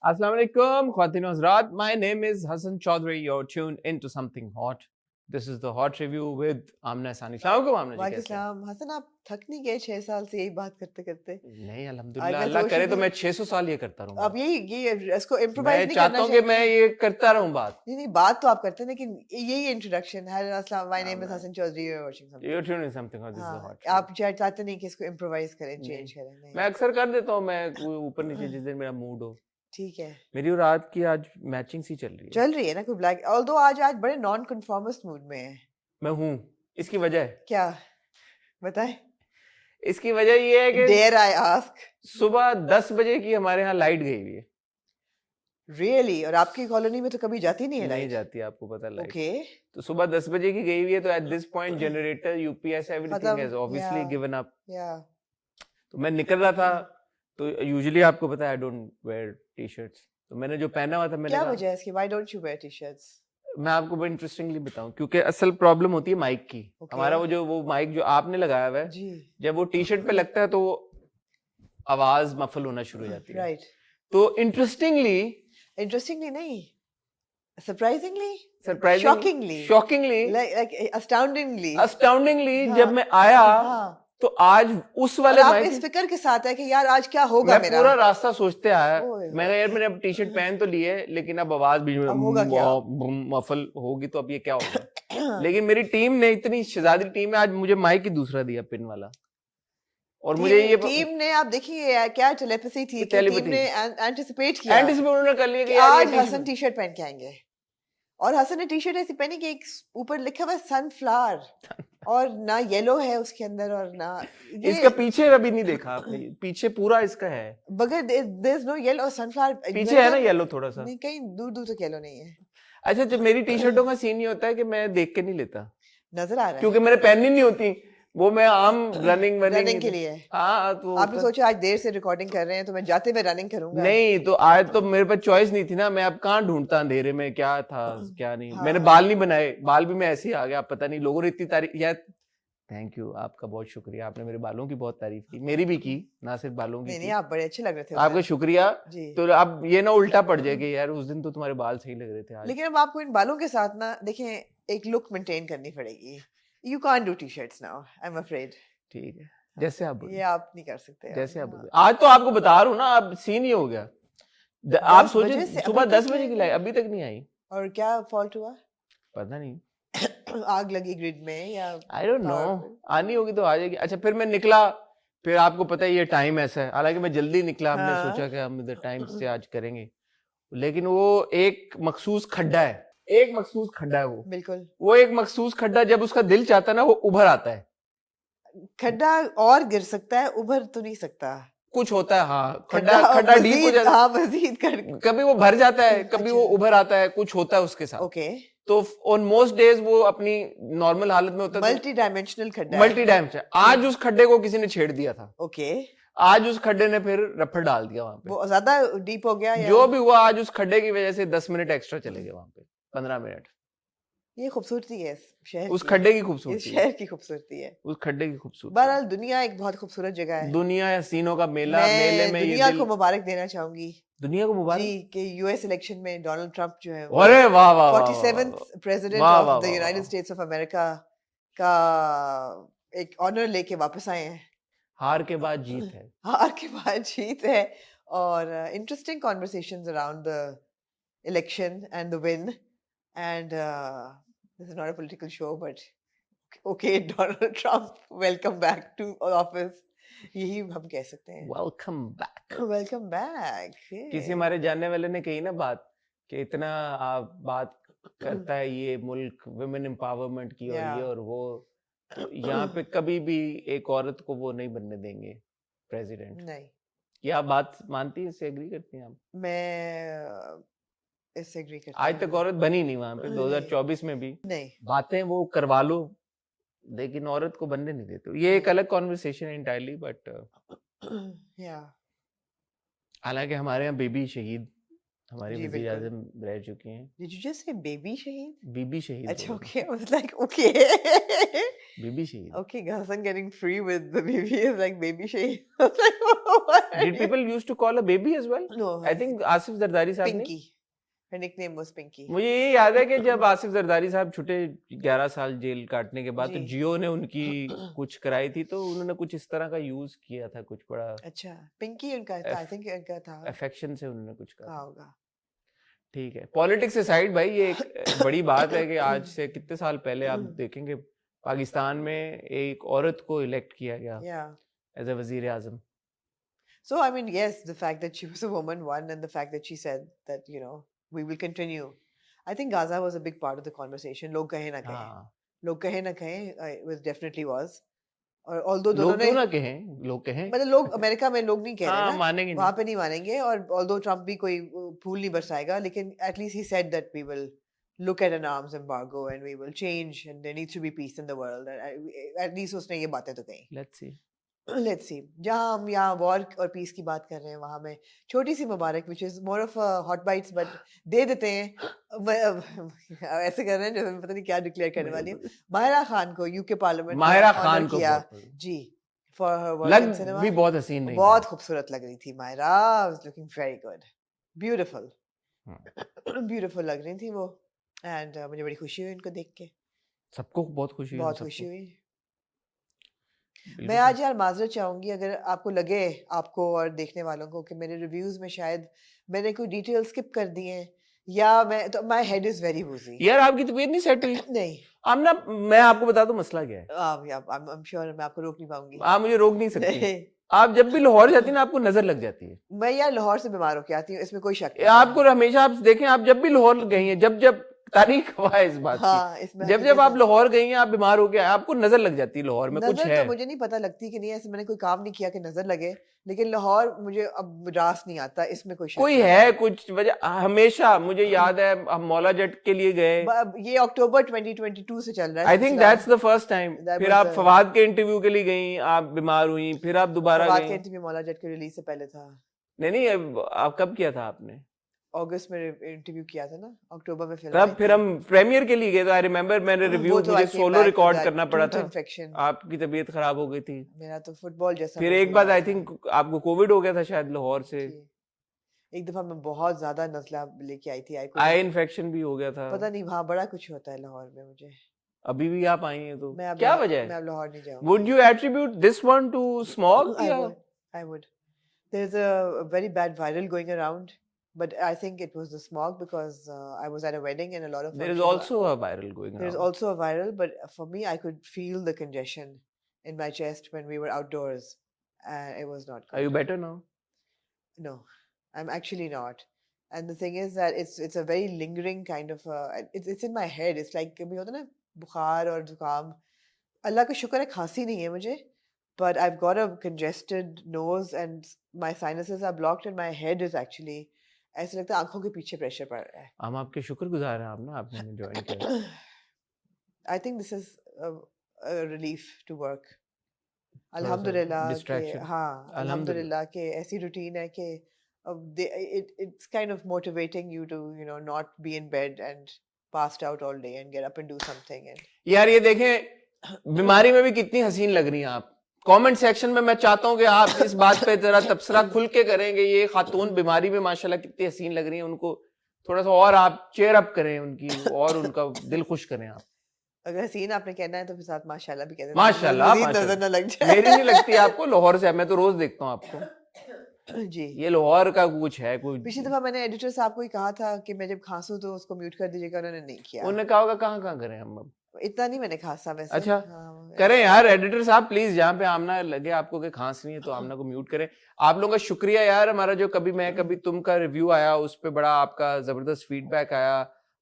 Assalamu alaikum, Khwatin Hazrat. My name is Hassan Chaudhary. You're tuned into something hot. This is the hot review with Amna Sani. Assalamu alaikum, Amna ji. वालेकुम सलाम। हसन आप थक नहीं गए 6 साल से यही बात करते करते? नहीं, अल्हम्दुलिल्लाह, अल्लाह करे तो मैं 600 साल ये करता रहूंगा। अब ये इसको इम्प्रोवाइज नहीं करना चाहिए। मैं चाहता हूँ कि मैं ये करता रहूं बात। नहीं बात तो आप करते हैं, लेकिन यही इंट्रोडक्शन है। अस्सलाम, my name is Hasan Chaudhry, you are watching something. You're tuning something hot. This is the hot. आप चाहते नहीं कि इसको इम्प्रोवाइज करें, चेंज करें? मैं अक्सर कर देता हूँ, मैं ऊपर नीचे जिस दिन मेरा मूड हो। ठीक है। मेरी और रात की आज मैचिंग सी चल रही है ना, कोई ब्लैक, ऑल्दो आज बड़े नॉन कन्फॉर्मिस्ट मूड में है। मैं हूँ। इसकी वजह है क्या, बताएं? इसकी वजह ये है कि डेयर आई आस्क, सुबह 10 बजे की हमारे यहाँ लाइट गई हुई है। रियली? और आपकी कॉलोनी में तो कभी जाती नहीं है लाइट? नहीं जाती, आपको पता लाइट। ओके। तो सुबह 10 बजे की गई हुई है, तो at this point generator, UPS, everything has obviously given up. तो मैं निकल रहा था, तो यूजुअली आपको पता है आई डोंट वेयर टी-शर्ट्स, तो मैंने जो पहना हुआ था, मैंने क्या वजह है इसकी? Why don't you wear t-shirts? मैं आपको बड़ा इंटरेस्टिंगली बताऊं, क्योंकि असल प्रॉब्लम होती है माइक की। हमारा वो माइक जो आपने लगाया हुआ है जी, जब वो टी-शर्ट पे लगता है तो आवाज मफल होना शुरू हो जाती है। राइट। तो इंटरेस्टिंगली नहीं, सरप्राइजिंगली, शॉकिंगली, लाइक अस्टाउंडिंगली, जब मैं आया तो आज उस वाले आप इस फिक्र के साथ है कि यार आज क्या होगा मेरा। पूरा रास्ता सोचते आया, मैं यार मैंने अब टी-शर्ट पहन तो ली है, लेकिन अब आवाज भी मफल होगी, तो अब ये क्या होगा। लेकिन मेरी टीम ने, इतनी शहजादी टीम है, आज मुझे माइक ही दूसरा दिया पिन वाला। और मुझे ये टीम ने, आप देखिए क्या टेलीपैथी थी कि टीम ने एंटिसिपेट किया, उन्होंने कर लिया कि आज हसन टी-शर्ट पहन के आएंगे। और हसन ने टी-शर्ट ऐसी पहनी कि एक ऊपर लिखा हुआ है सनफ्लावर, और ना येलो है उसके अंदर, और ना इसका पीछे अभी नहीं देखा आपने, पीछे पूरा इसका है, बगैर there is no yellow sunflower. पीछे है ना येलो थोड़ा सा, नहीं कहीं दूर दूर तक येलो नहीं है। अच्छा, जब मेरी टी-शर्टों का सीन ये होता है कि मैं देख के नहीं लेता, नजर आ रहा है, क्योंकि मैंने पहननी नहीं होती वो, मैं आम रनिंग के लिए। हाँ, तो आपने सोचा आज देर से रिकॉर्डिंग कर रहे हैं तो मैं जाते हुए रनिंग करूंगा? नहीं, तो आज तो मेरे पास चॉइस नहीं थी ना, मैं अब कहाँ ढूंढता अंधेरे में क्या था क्या नहीं। मैंने बाल नहीं बनाए, बाल भी मैं ऐसे ही आ गया, पता नहीं लोगों ने इतनी तारीफ यार, थैंक यू, आपका बहुत शुक्रिया, आपने मेरे बालों की बहुत तारीफ की, मेरी भी की, ना सिर्फ बालों की। नहीं, आप बड़े अच्छे लग रहे थे, आपका शुक्रिया। तो अब ये ना उल्टा पड़ जाए कि यार उस दिन तो तुम्हारे बाल सही लग रहे थे आज। लेकिन अब आपको इन बालों के साथ ना, देखें, एक लुक मेंटेन करनी पड़ेगी। You can't do t-shirts now, I'm afraid. ठीक है, जैसे आप बोले। ये आप नहीं कर सकते, जैसे आप बोले। आज तो आपको बता रहा हूँ ना, अब सीन ही हो गया। आप सोचिए सुबह 10 बजे की लाइट अभी तक नहीं आई। और क्या फॉल्ट हुआ पता नहीं, आग लगी ग्रिड में या आई डोंट नो, आनी होगी तो आ जाएगी। अच्छा, फिर मैं निकला, फिर आपको पता है ये टाइम ऐसा है, हालांकि मैं जल्दी निकला, हमने सोचा कि हम इधर टाइम से आज करेंगे, लेकिन वो एक मखसूस खड्डा है, वो बिल्कुल, वो एक मखसूस खड्डा, जब उसका दिल चाहता है ना वो उभर आता है। खड्डा और गिर सकता है, उभर तो नहीं सकता, कुछ होता है। हाँ, खड्डा डीप हो जाता है, मजीद कभी वो भर जाता है, कभी वो उभर आता है, कुछ होता है उसके साथ। ओके। तो ऑन मोस्ट डेज वो अपनी नॉर्मल हालत में होता है, मल्टी डायमेंशनल खड्डा, मल्टी डायमेंशनल। आज उस खड्डे को किसी ने छेड़ दिया था। ओके। आज उस खड्डे ने फिर रफड़ डाल दिया वहां पे, वो ज्यादा डीप हो गया या? जो भी हुआ, आज उस खड्डे की वजह से 10 मिनट एक्स्ट्रा चले गए वहां पे, 15 मिनट। ये खूबसूरती है शहर, उस खड्डे की खूबसूरती, इस शहर की खूबसूरती है, उस खड्डे की खूबसूरती। बहरहाल दुनिया एक बहुत खूबसूरत जगह है, दुनिया हसीनों का मेला, मेले में दुनिया को मुबारक देना चाहूंगी, दुनिया को मुबारक जी, कि यूएस इलेक्शन में डोनाल्ड ट्रंप जो है, अरे वाह वाह, 47th president of the United states of America का एक ऑनर लेके वापस आए हैं। हार के बाद जीत है, हार के बाद जीत है, और interesting conversations around the election and the win, and this is not a political show, but okay, Donald Trump, welcome back to office. यही हम कह सकते हैं, वेलकम बैक। किसी हमारे जानने वाले ने कही ना बात कि इतना बात करता है ये मुल्क वुमेन एम्पावरमेंट की, और ये और वो, तो यहाँ पे कभी भी एक औरत को वो नहीं बनने देंगे प्रेसिडेंट। नहीं, ये आप बात मानती है, इससे एग्री करती हैं आप? मैं इससे एग्री करती आज तक औरत बनी नहीं वहां पे, 2024 में भी नहीं, बातें वो करवा लो, लेकिन औरत को बनने नहीं देते। ये एक अलग कॉन्वर्सेशन है इंटायरली, बट हालांकि हमारे यहाँ बेबी शहीद हमारी जी, वज़ीर बिल्कुल। आज़म रह चुकी हैं। Did you just say baby Shahid? बीबी शहीद अच्छा, बोला okay. I was like, okay. बीबी शहीद। Okay, Hassan getting free with the baby is like baby Shahid. I was like, what? Did people used to call a baby as well? No, I think Asif Zardari साहब ने। Pinky. Her nickname was Pinky. मुझे ये याद है कि जब आसिफ जरदारी साहब छुटे 11 साल जेल काटने के बाद, तो जी। जियो ने उनकी कुछ कराई थी, तो उन्होंने कुछ इस तरह का यूज किया था, कुछ बड़ा अच्छा, पिंकी उनका था, I think उनका था। अफेक्शन से उन्होंने कुछ कहा कहा। होगा। ठीक है, पॉलिटिक्स से साइड भाई, ये एक बड़ी बात है कि आज से कितने साल पहले आप देखेंगे पाकिस्तान में एक औरत को इलेक्ट किया गया Yeah. एज अ वजीर आजम। So I mean, yes, the fact that she was a woman, one, and the fact that she said that, you know, we will continue. I think Gaza was a big part of the conversation. लोग कहें ना कहें, हाँ, लोग कहें ना कहें, it was definitely was. और although लोग दोनों ने क्यों ना कहें, लोग कहें। मतलब लोग अमेरिका में लोग नहीं कह रहे हाँ, ना, मानेंगे वहाँ नहीं। पे नहीं मानेंगे, और although ट्रम्प भी कोई फूल नहीं बरसाएगा, लेकिन at least he said that we will look at an arms embargo and we will change and there needs to be peace in the world. At least उसने ये बातें तो कही। Let's see. Let's see. जहाँ हम यहाँ war और piece की बात कर रहे हैं, वहाँ में छोटी सी मुबारक, which is more of a hot bites, but दे देते हैं। ऐसे कर रहे हैं जैसे पता नहीं क्या डिक्लेयर करने वाली है। माहिरा खान को यूके पार्लियामेंट माहिरा खान को किया बहुत- जी, for her work लग in cinema। भी बहुत हसीन नहीं बहुत थी। खूबसूरत लग रही थी Mahira, was looking very good, beautiful, beautiful लग रही थी वो, and मुझे बड़ी खुशी हुई इनको देख के, सबको बहुत खुशी हुई, बहुत सबको। खुशी हुई। बिल्कुल मैं आज यार माजरत चाहूंगी अगर आपको लगे, आपको और देखने वालों को, कि मेरे रिव्यूज में शायद मैंने कोई डिटेल स्किप कर दी हैं, या मैं तो my head is very Woozi. यार आपकी तबीयत नहीं सेट हुई। नहीं, आप ना, मैं आपको बता दूं मसला क्या है। आई एम श्योर मैं आपको रोक नहीं पाऊंगी। आप मुझे रोक नहीं सकती। नहीं, आप जब भी लाहौर जाती है ना, आपको नजर लग जाती है। मैं यार लाहौर से बीमार होके आती हूँ, इसमें कोई शक नहीं। आपको हमेशा, आप देखें, आप जब भी लाहौर गई हैं, जब जब तारीख हुआ है इस बात हाँ, की, इसमें जब जब आप लाहौर गई हैं, आप बीमार हो गए, आपको नजर लग जाती है लाहौर में कुछ नजर है। तो मुझे नहीं पता लगती कि नहीं, ऐसे मैंने कोई काम नहीं किया कि नजर लगे, लेकिन लाहौर मुझे अब रास नहीं आता, इसमें कोई शक कोई नहीं है कुछ वजह हमेशा। मुझे याद है हम मौला जट के लिए गए, ये अक्टूबर 2022 से चल रहा है I think that's the first time. That फिर was आप फवाद के इंटरव्यू के लिए गई, आप बीमार हुई, फिर आप दोबारा फवाद का गई। इंटरव्यू मौला जट के रिलीज से पहले था। नहीं, आप कब किया था आपने? अगस्त में इंटरव्यू किया था ना, अक्टूबर में फिल्म तब फिर हम प्रीमियर के लिए गए थे। आई रिमेम्बर मैंने रिव्यू, मुझे सोलो रिकॉर्ड करना पड़ा था, इन्फेक्शन, आपकी तबीयत खराब हो गई थी। मेरा तो फुटबॉल जैसा। फिर एक बार आई थिंक आपको कोविड हो गया था शायद लाहौर से। एक दफा मैं बहुत ज्यादा नजला लेके आई थी, आई इन्फेक्शन भी हो गया था। पता नहीं, वहाँ बड़ा कुछ होता है लाहौर में। मुझे अभी भी आप आई हैं तो मैं क्या वजह है? मैं अब लाहौर नहीं जाऊंगी। Would you attribute this one two smog? I would. There's a very bad viral going around, but I think it was the smog because I was at a wedding and a lot of. There is also a viral going around. There's also a viral, but for me, I could feel the congestion in my chest when we were outdoors, and it was not good. Are you better now? No, I'm actually not. And the thing is that it's a very lingering kind of. It's in my head. It's like कभी होता ना बुखार और जुकाम। अल्लाह का शुक्र है खांसी नहीं है मुझे, but I've got a congested nose and my sinuses are blocked and my head is actually ऐसे लगता है आंखों के पीछे प्रेशर पड़ रहा है। हम आपके शुक्रगुजार हैं, आप ना आपने हमें ज्वाइन किया। I think this is a relief to work. अल्हम्दुलिल्लाह distraction. हाँ, अल्हम्दुलिल्लाह के ऐसी रूटीन है कि it's kind of motivating you to, you know, not be in bed and passed out all day and get up and do something. And यार ये देखें, बीमारी में भी कितनी हसीन लग रही हैं आप। कमेंट सेक्शन में मैं चाहता हूं कि आप इस बात पे जरा तबसरा खुल के करेंगे। ये खातून बीमारी में माशाल्लाह कितनी हसीन लग रही हैं, उनको थोड़ा सा और आप चेयर अप करें उनकी, और उनका दिल खुश करें आप। अगर हसीन आपने कहना है तो फिर साथ माशाल्लाह भी कहते हैं। माशाल्लाह, नजर ना लग जाए। मेरी नहीं लगती आपको, लाहौर से मैं तो रोज देखता हूँ आपको। जी, ये लाहौर का कुछ है कोई। पिछली दफा मैंने एडिटर साहब को ही कहा था कि मैं जब खांसूं तो उसको म्यूट कर दीजिएगा, उन्होंने नहीं किया। उन्होंने कहा होगा कहाँ कहाँ करें हम अब। इतना नहीं मैंने खांसा वैसे। अच्छा, हाँ, करें यार एडिटर साहब प्लीज, जहाँ पे आमना लगे आपको कि खांस नहीं है तो आमना को म्यूट करें। आप लोगों का शुक्रिया यार, हमारा जो कभी मैं कभी तुम का रिव्यू आया उस पे बड़ा आपका जबरदस्त फीडबैक आया।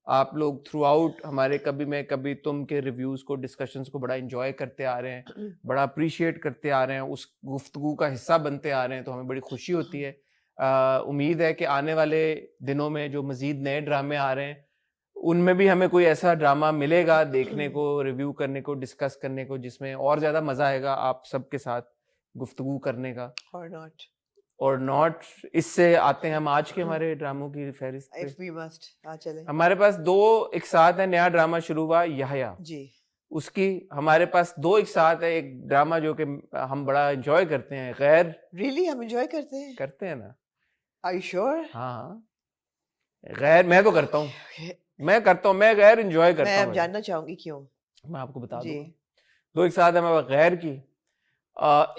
आप लोग थ्रू आउट हमारे कभी मैं कभी तुम के रिव्यूज को, डिस्कशंस को बड़ा एंजॉय करते आ रहे हैं, बड़ा अप्रिशिएट करते आ रहे हैं, उस गुफ्तगू का हिस्सा बनते आ रहे हैं, तो हमें बड़ी खुशी होती है। उम्मीद है कि आने वाले दिनों में जो मजीद नए ड्रामे आ रहे हैं उनमें भी हमें कोई ऐसा ड्रामा मिलेगा देखने को, रिव्यू करने को, डिस्कस करने को, जिसमें और ज्यादा मजा आएगा आप सबके साथ गुफ्तगू करने का। or not. और नॉट। इससे आते हैं हम आज के हमारे ड्रामों की फहरिस्त पे। If we must, चले। हमारे पास 2 एक साथ है, नया ड्रामा शुरू हुआ यहया जी। उसकी हमारे पास 2 एक साथ है। एक ड्रामा जो कि हम बड़ा एंजॉय करते हैं, गैर। Really, हम enjoy करते हैं ना? Are you sure? हाँ, गैर मैं तो करता हूँ। Okay. मैं गैर एंजॉय करता मैं हूँ। अब जानना चाहूंगी क्यों। मैं आपको बता जी। दूंगा। 2 एक साथ है हमारे पास गैर की।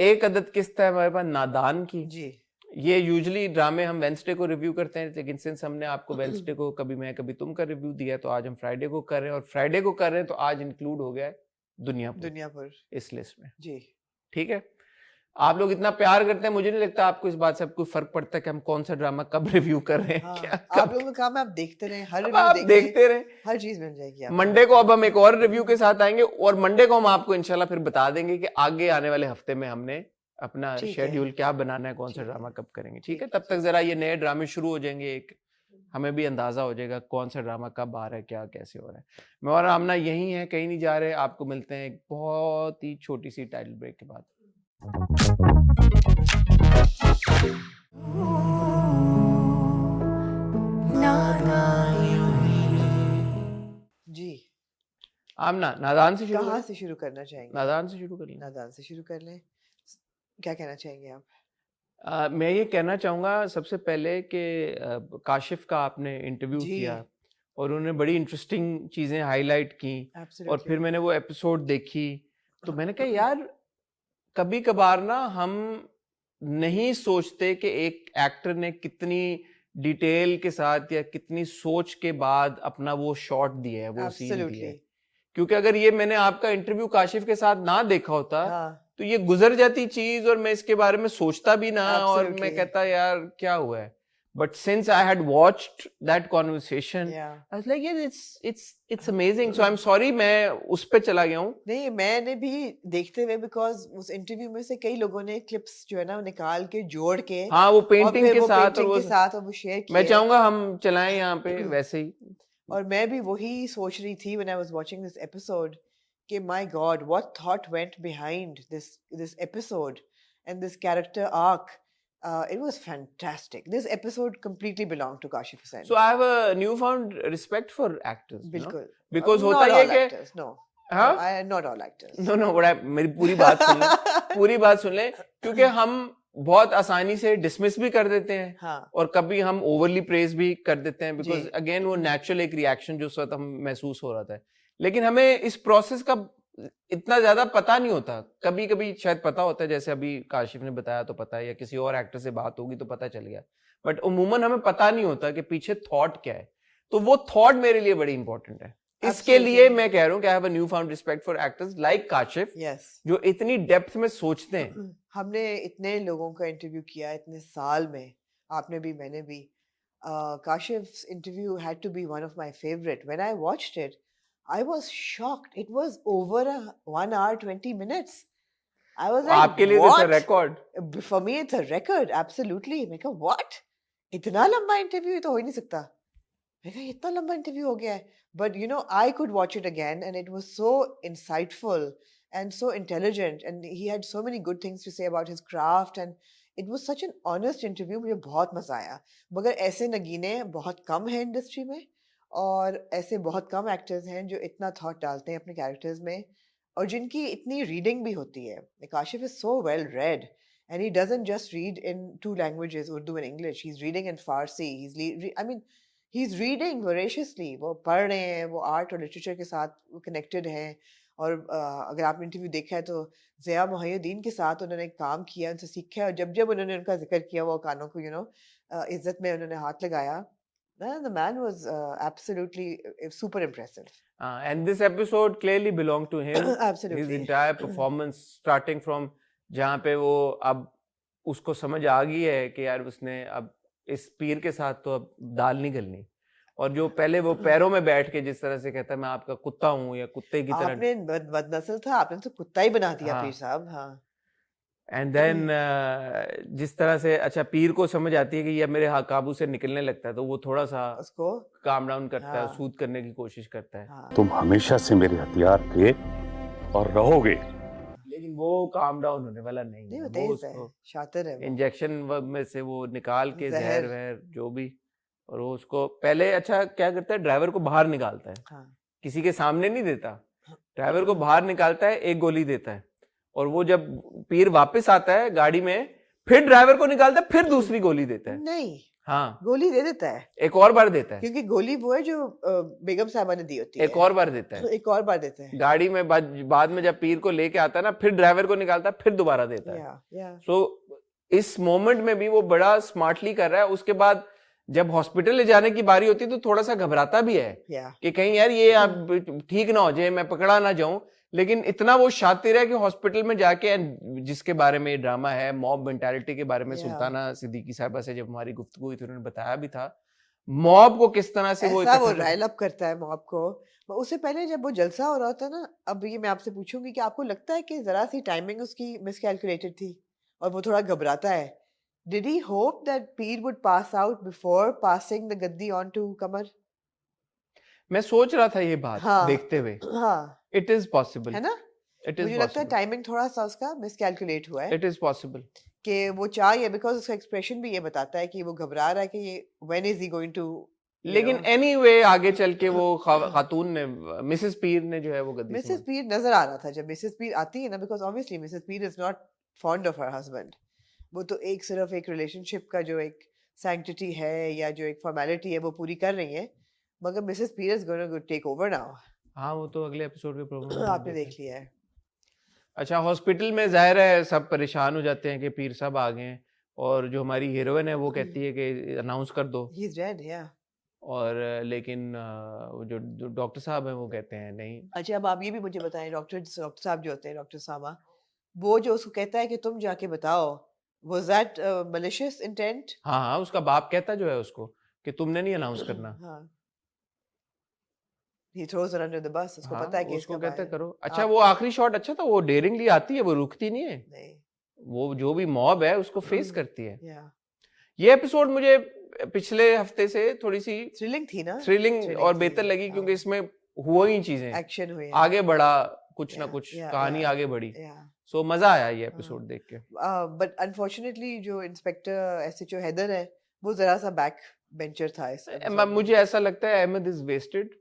एक अदद किस्त है हमारे पास नादान की। जी। ये यूजुअली ड्रामे हम वेंसडे को रिव्यू करते हैं, लेकिन सिंस हमने आपको वेंसडे को कभी मैं कभी तुम का रिव्यू दिया है, तो आज हम फ्राइडे को कर रहे हैं, और फ्राइडे को कर रहे हैं तो आज इंक्लूड हो गया है दुनियापुर इस लिस्ट में। जी। ठीक है, आप लोग इतना प्यार करते हैं, मुझे नहीं लगता आपको इस बात से अब कोई फर्क पड़ता है कि हम कौन सा ड्रामा कब रिव्यू कर रहे हैं। हाँ, क्या आप लोगों का काम है, आप देखते रहे, हर अब आप देखते रहे, हर चीज मिल जाएगी आपको। मंडे को अब हम एक और रिव्यू के साथ आएंगे, और मंडे को हम आपको इंशाल्लाह फिर बता देंगे कि आगे आने वाले हफ्ते में हमने अपना शेड्यूल क्या बनाना है, कौन सा ड्रामा कब करेंगे। ठीक है, तब तक जरा ये नए ड्रामे शुरू हो जाएंगे, एक हमें भी अंदाजा हो जाएगा कौन सा ड्रामा कब आ रहा है, क्या कैसे हो रहा है। मैं और आमना यही है, कहीं नहीं जा रहे। आपको मिलते हैं एक बहुत ही छोटी सी टाइटल ब्रेक के बाद। जी। आमना, नादान से शुरू कहाँ से शुरू करना चाहेंगे? नादान से शुरू कर लें। नादान से शुरू कर लें। क्या कहना चाहेंगे आप? मैं ये कहना चाहूँगा सबसे पहले कि काशिफ का आपने इंटरव्यू किया और उन्होंने बड़ी इंटरेस्टिंग चीज़ें हाईलाइट की, और फिर मैंने वो एपिसोड देखी तो मैंने कहा यार, कभी कभार ना हम नहीं सोचते कि एक एक्टर ने कितनी डिटेल के साथ या कितनी सोच के बाद अपना वो शॉट दिया है, वो सीन दिया है। क्योंकि अगर ये मैंने आपका इंटरव्यू काशिफ के साथ ना देखा होता तो ये गुजर जाती चीज और मैं इसके बारे में सोचता भी ना, और मैं कहता यार क्या हुआ है। But since I had watched that conversation, I was like यार it's amazing. So I am sorry मैं उस पे चला गया हूँ। नहीं, मैंने भी देखते हुए, बिकॉज उस इंटरव्यू में से कई लोगों ने क्लिप्स जो है ना निकाल के जोड़ के, हाँ वो पेंटिंग के साथ और वो शेयर किया। मैं चाहूंगा हम चलाएं यहाँ पे वैसे ही। और मैं भी वही सोच रही थी when I was watching this episode कि my God, what thought went behind this episode and this character arc. It was fantastic. This episode completely belonged to Kashif Hussain. So I have a newfound respect for actors. बिल्कुल. Because होता ये कि actors, no. हाँ? Not all actors. No, मेरी पूरी बात सुन ले, पूरी बात सुन ले, क्योंकि हम बहुत आसानी से डिसमिस भी कर देते हैं, हाँ. और कभी हम ओवरली प्रेज भी कर देते हैं, बिकॉज अगेन वो नेचुरल एक रिएक्शन जो उस वक्त हम महसूस हो रहा था। लेकिन हमें इस प्रोसेस का इतना ज्यादा पता नहीं होता। कभी कभी शायद पता होता है, जैसे अभी काशिफ ने बताया तो पता है, या किसी और एक्टर से बात होगी तो पता चल गया, बट उमूमन हमें पता नहीं होता कि पीछे थॉट क्या है। तो वो थॉट मेरे लिए बड़ी इंपॉर्टेंट है। इसके लिए मैं कह रहा हूँ कि I have a new found respect for actors like Kashif, जो इतनी डेप्थ में सोचते हैं। हमने इतने लोगों का इंटरव्यू किया इतने साल में, आपने भी मैंने भी। Kashif's interview had to be one of my favorite. When I watched it, I was shocked. It was over 1 hour 20 minutes. I was like, आपके लिए it's a record. For me, it's a record. Absolutely. मैं कहा, what? इतना लंबा interview तो हो ही नहीं सकता। मैं कहा, इतना लंबा इंटरव्यू हो गया है। But you know, I could watch it again, and it was so insightful and so intelligent, and he had so many good things to say about his craft, and it was such an honest interview. मुझे बहुत मजा आया। मगर ऐसे नगीने बहुत कम हैं industry में, और ऐसे बहुत कम एक्टर्स हैं जो इतना थॉट डालते हैं अपने कैरेक्टर्स में, और जिनकी इतनी रीडिंग भी होती है। Kashif is so well read, and he doesn't just read in 2 languages, Urdu and English. He's reading in Farsi. He's reading voraciously. वो पढ़ रहे हैं, वो आर्ट और लिटरेचर के साथ कनेक्टेड हैं। और अगर आपने इंटरव्यू देखा है तो ज़िया मुहय्यद्दीन के साथ उन्होंने काम किया, उनसे सीखा, और जब जब उन्होंने उनका जिक्र किया, वो कानों को इज्जत में उन्होंने हाथ लगाया। The man was absolutely super impressive. And this episode clearly belonged to him. Absolutely. His entire performance, starting from जहाँ पे वो अब उसको समझ आ गई है कि यार उसने अब इस पीर के साथ तो अब दाल नहीं गलनी, और जो पहले वो पैरों में बैठ के जिस तरह से कहता है मैं आपका कुत्ता हूँ, या कुत्ते की तरह, आपने बदनस्ल था, आपने तो कुत्ता ही बना दिया पीर साहब। हाँ। एंड देन जिस तरह से अच्छा पीर को समझ आती है कि ये मेरे काबू से निकलने लगता है, तो वो थोड़ा सा उसको काम डाउन करता है, सूद करने की कोशिश करता है। तुम हमेशा से मेरे हथियार थे और रहोगे। लेकिन वो काम डाउन होने वाला नहीं नहीं है, वो वो तेज है, उसको शातिर है वो, इंजेक्शन में से वो निकाल के जहर जहर, वहर जो भी, और वो उसको पहले अच्छा क्या करता है, ड्राइवर को बाहर निकालता है, हाँ किसी के सामने नहीं देता, ड्राइवर को बाहर निकालता है, एक गोली देता है, और वो जब पीर वापस आता है गाड़ी में, फिर ड्राइवर को निकालता है, फिर दूसरी गोली देता है। नहीं हाँ, गोली दे देता है, एक और बार देता है, क्योंकि गोली वो है जो बेगम साहबा ने दी होती है, एक और बार देता है एक और बार देता है, गाड़ी में, बाद में जब पीर को लेके आता है ना, फिर ड्राइवर को निकालता है, फिर दोबारा देता है। या सो इस मोमेंट में भी वो बड़ा स्मार्टली कर रहा है। उसके बाद जब हॉस्पिटल ले जाने की बारी होती है तो थोड़ा सा घबराता भी है कि कहीं यार ये अब ठीक ना हो जाए, मैं पकड़ा ना जाऊं, लेकिन इतना वो शातिर है कि हॉस्पिटल में जाके, जिसके बारे में ये ड्रामा है, मॉब मेंटालिटी के बारे में, सुल्ताना सिद्दीकी साहबा से जब हमारी गुफ्तगू हुई थी, उन्होंने बताया भी था मॉब को किस तरह से ऐसा वो राइल अप करता है मॉब को। उससे पहले जब वो जलसा हो रहा था ना, अब ये मैं आपसे पूछूंगी कि आपको लगता है कि जरा सी टाइमिंग उसकी मिसकैलकुलेटेड थी और वो थोड़ा घबराता है? Did he hope that Peer would pass out before passing the gaddi on to Kamar? मैं सोच रहा था ये बात हाँ, देखते हुए, हाँ, इट इज पॉसिबल, है ना? इट इज मुझे लगता है पॉसिबल, टाइमिंग थोड़ा सा उसका मिसकैलकुलेट हुआ है इट इज पॉसिबल कि वो चाहिए, बिकॉज उसका एक्सप्रेशन भी ये बताता है कि वो घबरा रहा है कि ये when is he going to, लेकिन एनीवे आगे चल के वो खातून ने, मिसेस पीर ने जो है वो गद्दी मिसेस पीर नजर आ रहा था जब मिसेस पीर आती है ना, because obviously Mrs Pir is not fond of her husband. वो तो एक सिर्फ एक रिलेशनशिप का जो एक सैंक्टिटी है या जो एक फॉर्मेलिटी है वो पूरी कर रही है, मगर Mrs Pir is going to take over now. हाँ, वो तो अगले एपिसोड के प्रोग्राम में आपने देख लिया है। अच्छा, हॉस्पिटल में जाहिर है सब परेशान हो जाते हैं कि पीर साहब आ गए हैं, और जो हमारी हीरोइन है वो कहती है कि अनाउंस कर दो, ही इज डेड, या। और लेकिन वो जो डॉक्टर साहब हैं वो कहते हैं नहीं। अच्छा, अब आप ये भी मुझे बताएं, डॉक्टर साहब जो होते हैं, डॉक्टर साहबा, वो जो उसको कहता है कि तुम जाके बताओ, was that malicious intent? हाँ हाँ, उसका बाप कहता जो है उसको कि तुमने नहीं अनाउंस करना। हाँ, he throws her under the bus, उसको हाँ, पता है कि उसको इसका कहता भाई करो। अच्छा, वो आखिरी शॉट अच्छा था, वो डेयरिंगली आती है, वो रुकती नहीं है, नहीं, वो जो भी मॉब है उसको फेस करती है। या ये एपिसोड मुझे पिछले हफ्ते से थोड़ी सी थ्रिलिंग थी ना, थ्रिलिंग और बेहतर लगी, क्योंकि इसमें हुआ ही चीजें, एक्शन हुए, आगे बढ़ा कुछ ना Yeah, कुछ, yeah, कहानी yeah, आगे बढ़ी, yeah. सो मजा आया ये एपिसोड देख के। बट अनफॉर्चुनेटली जो इंस्पेक्टर एसएचओ हैदर है वो जरा सा बैक बेंचर था इस episode में। मुझे ऐसा लगता है अहमद इज वेस्टेड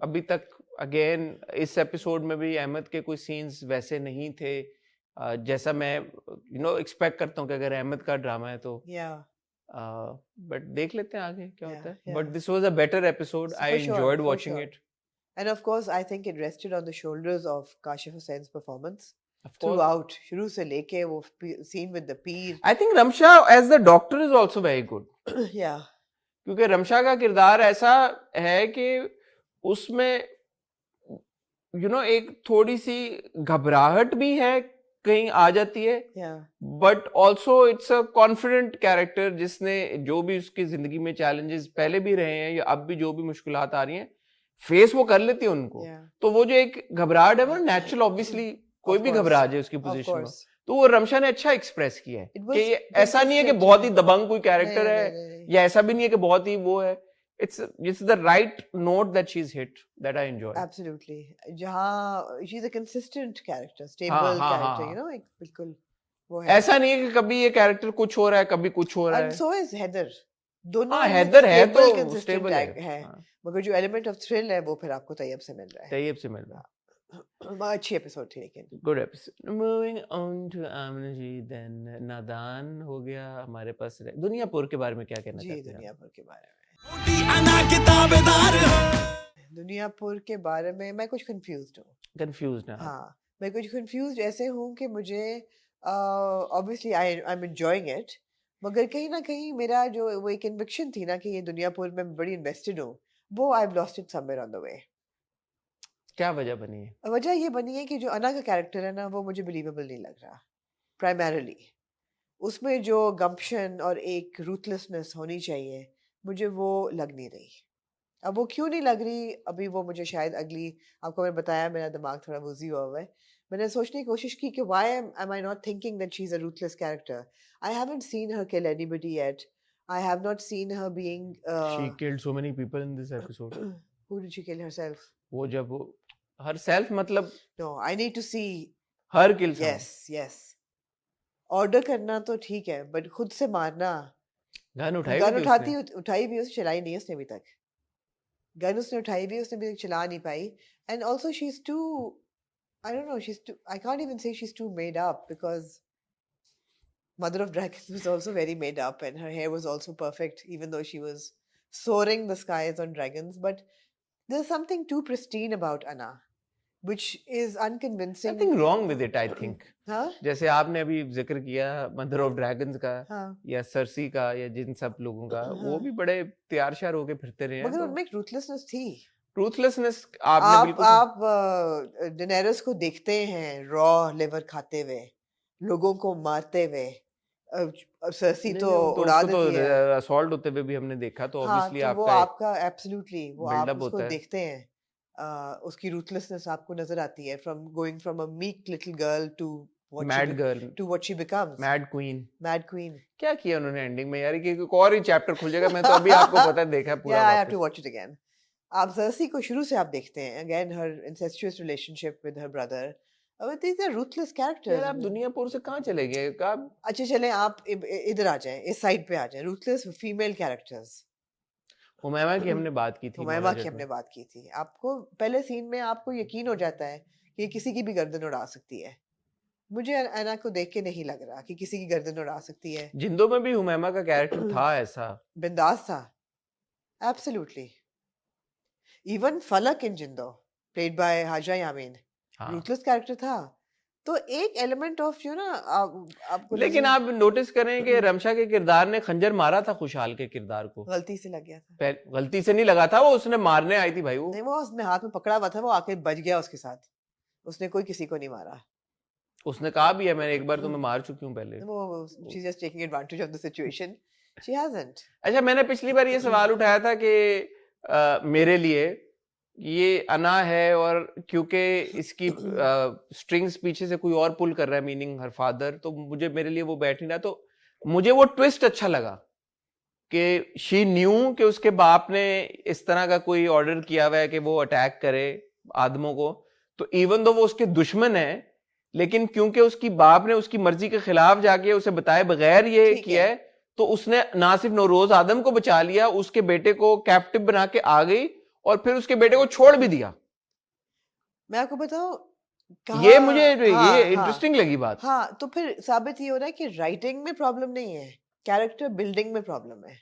अभी तक। अगेन इस एपिसोड में भी अहमद के कोई सीन्स वैसे नहीं थे जैसा मैं एक्सपेक्ट करता हूँ कि अगर अहमद का ड्रामा है तो। बट देख लेते हैं आगे क्या होता है। But this was a better episode, I enjoyed watching it. And of course, I think it rested on the shoulders of Kashif Hussein's performance throughout, शुरू से लेके वो scene with the peer. I think Ramsha as the doctor is also very good. Yeah. क्योंकि रमशा का किरदार ऐसा है कि उसमें एक थोड़ी सी घबराहट भी है, कहीं आ जाती है, but also it's a confident character जिसने जो भी उसकी जिंदगी में चैलेंजेस पहले भी रहे हैं या अब भी जो भी मुश्किलात आ रही हैं फेस वो कर लेती है उनको। तो वो जो एक घबराहट है वो नेचुरल, ऑब्वियसली कोई भी घबरा जाए उसकी पोजीशन में, तो वो रमशा ने अच्छा एक्सप्रेस किया है कि ऐसा नहीं है कि बहुत ही दबंग कोई कैरेक्टर है या ऐसा भी नहीं है कि बहुत ही वो है। It's the right note that she's hit that I enjoy. Absolutely. जहाँ she's a consistent character, stable character, एक बिल्कुल वो है। ऐसा नहीं है कि कभी ये कैरेक्टर कुछ हो रहा है कभी कुछ हो रहा है। And so is Heather. दोनों हैदर है तो स्टेबल है, मगर जो एलिमेंट ऑफ थ्रिल है वो फिर आपको तैयब से मिल रहा है। तैयब से मिल रहा है। अच्छी एपिसोड थी लेकिन। Good episode. Moving on to Amna ji, then नादान हो गया हमारे पास। दुनियापुर के बारे में क्या कहना चाहते हैं? जी, दुनियापुर के बारे में दुनियापुर के बारे में मैं कुछ कंफ्यूज्ड हूँ। हाँ, मैं कुछ कंफ्यूज्ड ऐसे हूँ कि मुझे obviously I am enjoying it, मगर कहीं ना कहीं मेरा जो वो एक कन्विक्शन थी ना कि ये दुनियापुर में बड़ी इन्वेस्टेड हूँ, वो I have lost it somewhere on the way. क्या वजह बनी है? वजह ये बनी है कि जो अना का कैरेक्टर है ना वो मुझे बिलीवेबल नहीं लग रहा। प्राइमरीली उसमें जो गम्पशन और एक रूथलेसनेस होनी चाहिए मुझे वो लग नहीं रही। अब वो क्यों नहीं लग रही अभी वो मुझे शायद अगली, आपको मैंने बताया मेरा दिमाग थोड़ा वूजी हुआ है, मैंने सोचने की कोशिश की कि why am I not thinking that she's a ruthless character? I haven't seen her kill anybody yet. I have not seen her being she killed so many people in this episode. Who did she kill herself? वो जब herself मतलब no, I need to see her kill sound. Yes yes, order करना तो ठीक है, but खुद से मारना। गन उठाई गन भी थी उसने। उठाई भी, उसने चलाई नहीं उसने अभी तक। गन उसने उठाई भी, उसने अभी तक चला नहीं पाई। And also she is too, I don't know, she's too, I can't even say she's too made up, because Mother of Dragons was also very made up and her hair was also perfect, even though she was soaring the skies on dragons. But there's something too pristine about Anna, which is unconvincing. Nothing wrong with it, I think. हाँ जैसे आपने अभी जिक्र किया mother of dragons का हाँ, या Cersei का या जिन सब लोगों का, वो हाँ। भी बड़े तैयार शार होके फिरते रहे हैं। मगर तो उनमें एक रूथलेसनेस थी। रूथलेसनेस आपने बिल्कुल आप डेनेरिस को देखते हैं रॉ लिवर खाते हुए, लोगों को मारते हुए। सरसी नहीं, तो नहीं, तो उड़ा उसको तो देती है। असॉल्ट होते हुए भी हमने देखा, तो हाँ, ऑब्वियसली तो वो आपका आपका एब्सोल्युटली, वो आप बिल्डअप उसको होता है। देखते हैं, उसकी रूथलेसनेस आपको नजर आती है, from going from a meek little girl to mad girl, what she becomes, mad queen. Mad queen. क्या किया उन्होंने एंडिंग में यार, कि एक और ही चैप्टर खुल जाएगा। मैं तो अभी आपको पता है देखा है पूरा Yeah, I have वापस। to watch it again. आप सरसी को शुरू से आप देखते हैं, again her incestuous relationship with her brother. These are ruthless यार characters. आप दुनियापुर से कहाँ चले गए? आप अच्छा चलें, आप इधर आ जाएं, इस साइड पे आ जाएं, ruthless female characters. हुमैमा की हमने बात की थी हुमैमा मौला की जट हमने में। बात की थी। आपको पहले सीन में आपको यकीन हो जाता है कि किसी की भी गर्दन उड़ा सकती है। मुझे अना को देख के नहीं लग रहा कि किसी की गर्दन उड़ा सकती है। जिंदों में भी हुमैमा का कैरेक्टर था ऐसा। बिंदास था, एब्सोल्युटली। इवन फलक इन जिंदो, प्लेड बाय हाजा यामीन, हाँ। रूथलेस कैरेक्टर था। तो एक एलिमेंट ऑफ यू ना, आपको लेकिन आप नोटिस करें कि रमशा के किरदार ने खंजर मारा था खुशहाल के किरदार को। गलती से लग गया था। गलती से नहीं लगा था, वो उसने मारने आई थी भाई। वो नहीं, वो उसने हाथ में पकड़ा हुआ था, वो आके बच गया उसके साथ। उसने कोई किसी को नहीं मारा। उसने कहा भी है मैंने एक बार तुम्हें मार चुकी हूँ पहले। वो she just taking advantage of the situation. She hasn't. अच्छा, मैंने पिछली बार ये सवाल उठाया था कि मेरे लिए ये अना है, और क्योंकि इसकी स्ट्रिंग्स पीछे से कोई और पुल कर रहा है, मीनिंग हर फादर, तो मुझे मेरे लिए वो बैठ नहीं रहा। तो मुझे वो ट्विस्ट अच्छा लगा कि शी न्यू कि उसके बाप ने इस तरह का कोई ऑर्डर किया हुआ है कि वो अटैक करे आदमों को। तो इवन दो वो उसके दुश्मन है, लेकिन क्योंकि उसकी बाप ने उसकी मर्जी के खिलाफ जाके उसे बताए बगैर ये किया है, तो उसने ना सिर्फ नौरोज आदम को बचा लिया, उसके बेटे को कैप्टिव बना के आ गई और फिर उसके बेटे को छोड़ भी दिया। मैं आपको बताऊं, ये मुझे हाँ, ये इंटरेस्टिंग लगी बात। हाँ, तो फिर साबित ये हो रहा है कि राइटिंग में प्रॉब्लम नहीं है, कैरेक्टर बिल्डिंग में प्रॉब्लम है।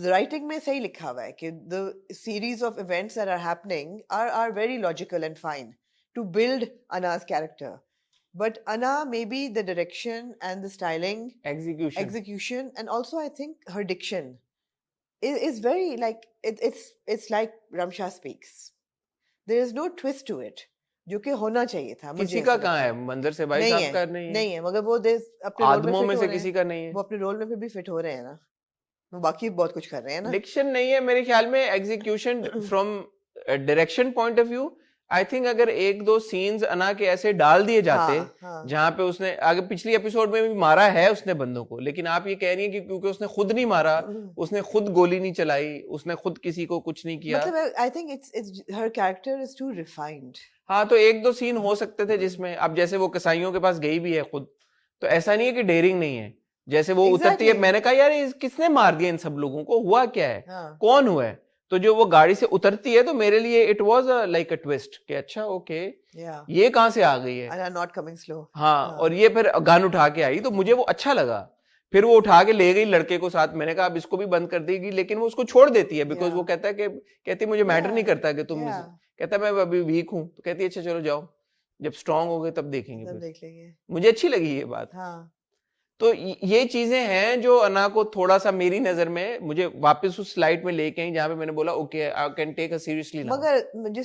राइटिंग में सही लिखा हुआ है कि the series of events that are happening are very logical and fine to build Anna's character. But Anna, maybe the direction and the styling, execution, and also I think her diction is very like it's like Ramsha speaks. There is no twist to it, जो कि होना चाहिए था। किसी का कहाँ है मंजर से भाई साहब का? नहीं है, मगर वो अपने आदमों में से किसी का नहीं है। वो अपने रोल में फिर भी फिट हो रहे हैं ना, वो बाकी बहुत कुछ कर रहे हैं ना। डिक्शन नहीं है मेरे ख्याल में, execution from direction point of view. I think अगर एक दो सीन्स अना के ऐसे डाल दिए जाते जहां पे उसने आगे पिछली एपिसोड में भी मारा है उसने बंदों को, लेकिन आप ये कह रही हैं कि क्योंकि उसने खुद नहीं मारा, उसने खुद गोली नहीं चलाई, उसने खुद किसी को कुछ नहीं किया। मतलब I think it's her character is too refined. हाँ, तो एक दो सीन हो सकते थे जिसमें, अब जैसे वो कसाईयों के पास गई भी है खुद, तो ऐसा नहीं है कि डेयरिंग नहीं है। जैसे वो उतरती है, मैंने कहा यार किसने मार दिया इन सब लोगों को, हुआ क्या है, कौन हुआ है? तो जो वो गाड़ी से उतरती है, तो मेरे लिए it was like a twist कि अच्छा ओके, ये कहां से आ गई है, नॉट कमिंग स्लो। हाँ, और ये फिर गन उठा के आई, तो मुझे वो अच्छा लगा। फिर वो उठा के ले गई लड़के को साथ, मैंने कहा अब इसको भी बंद कर देगी, लेकिन वो उसको छोड़ देती है बिकॉज वो कहता है कि कहती मुझे मैटर नहीं करता कि तुम, कहता मैं अभी वीक हूँ, तो कहती है अच्छा चलो जाओ, जब स्ट्रांग हो गए तब देखेंगे, तब देख लेंगे। मुझे अच्छी लगी ये बात। तो ये चीजें हैं जो अना को थोड़ा सा मेरी नजर में मुझे वापस उस स्लाइड में लेके आई जहां पे मैंने बोला okay I can take a seriously now. मगर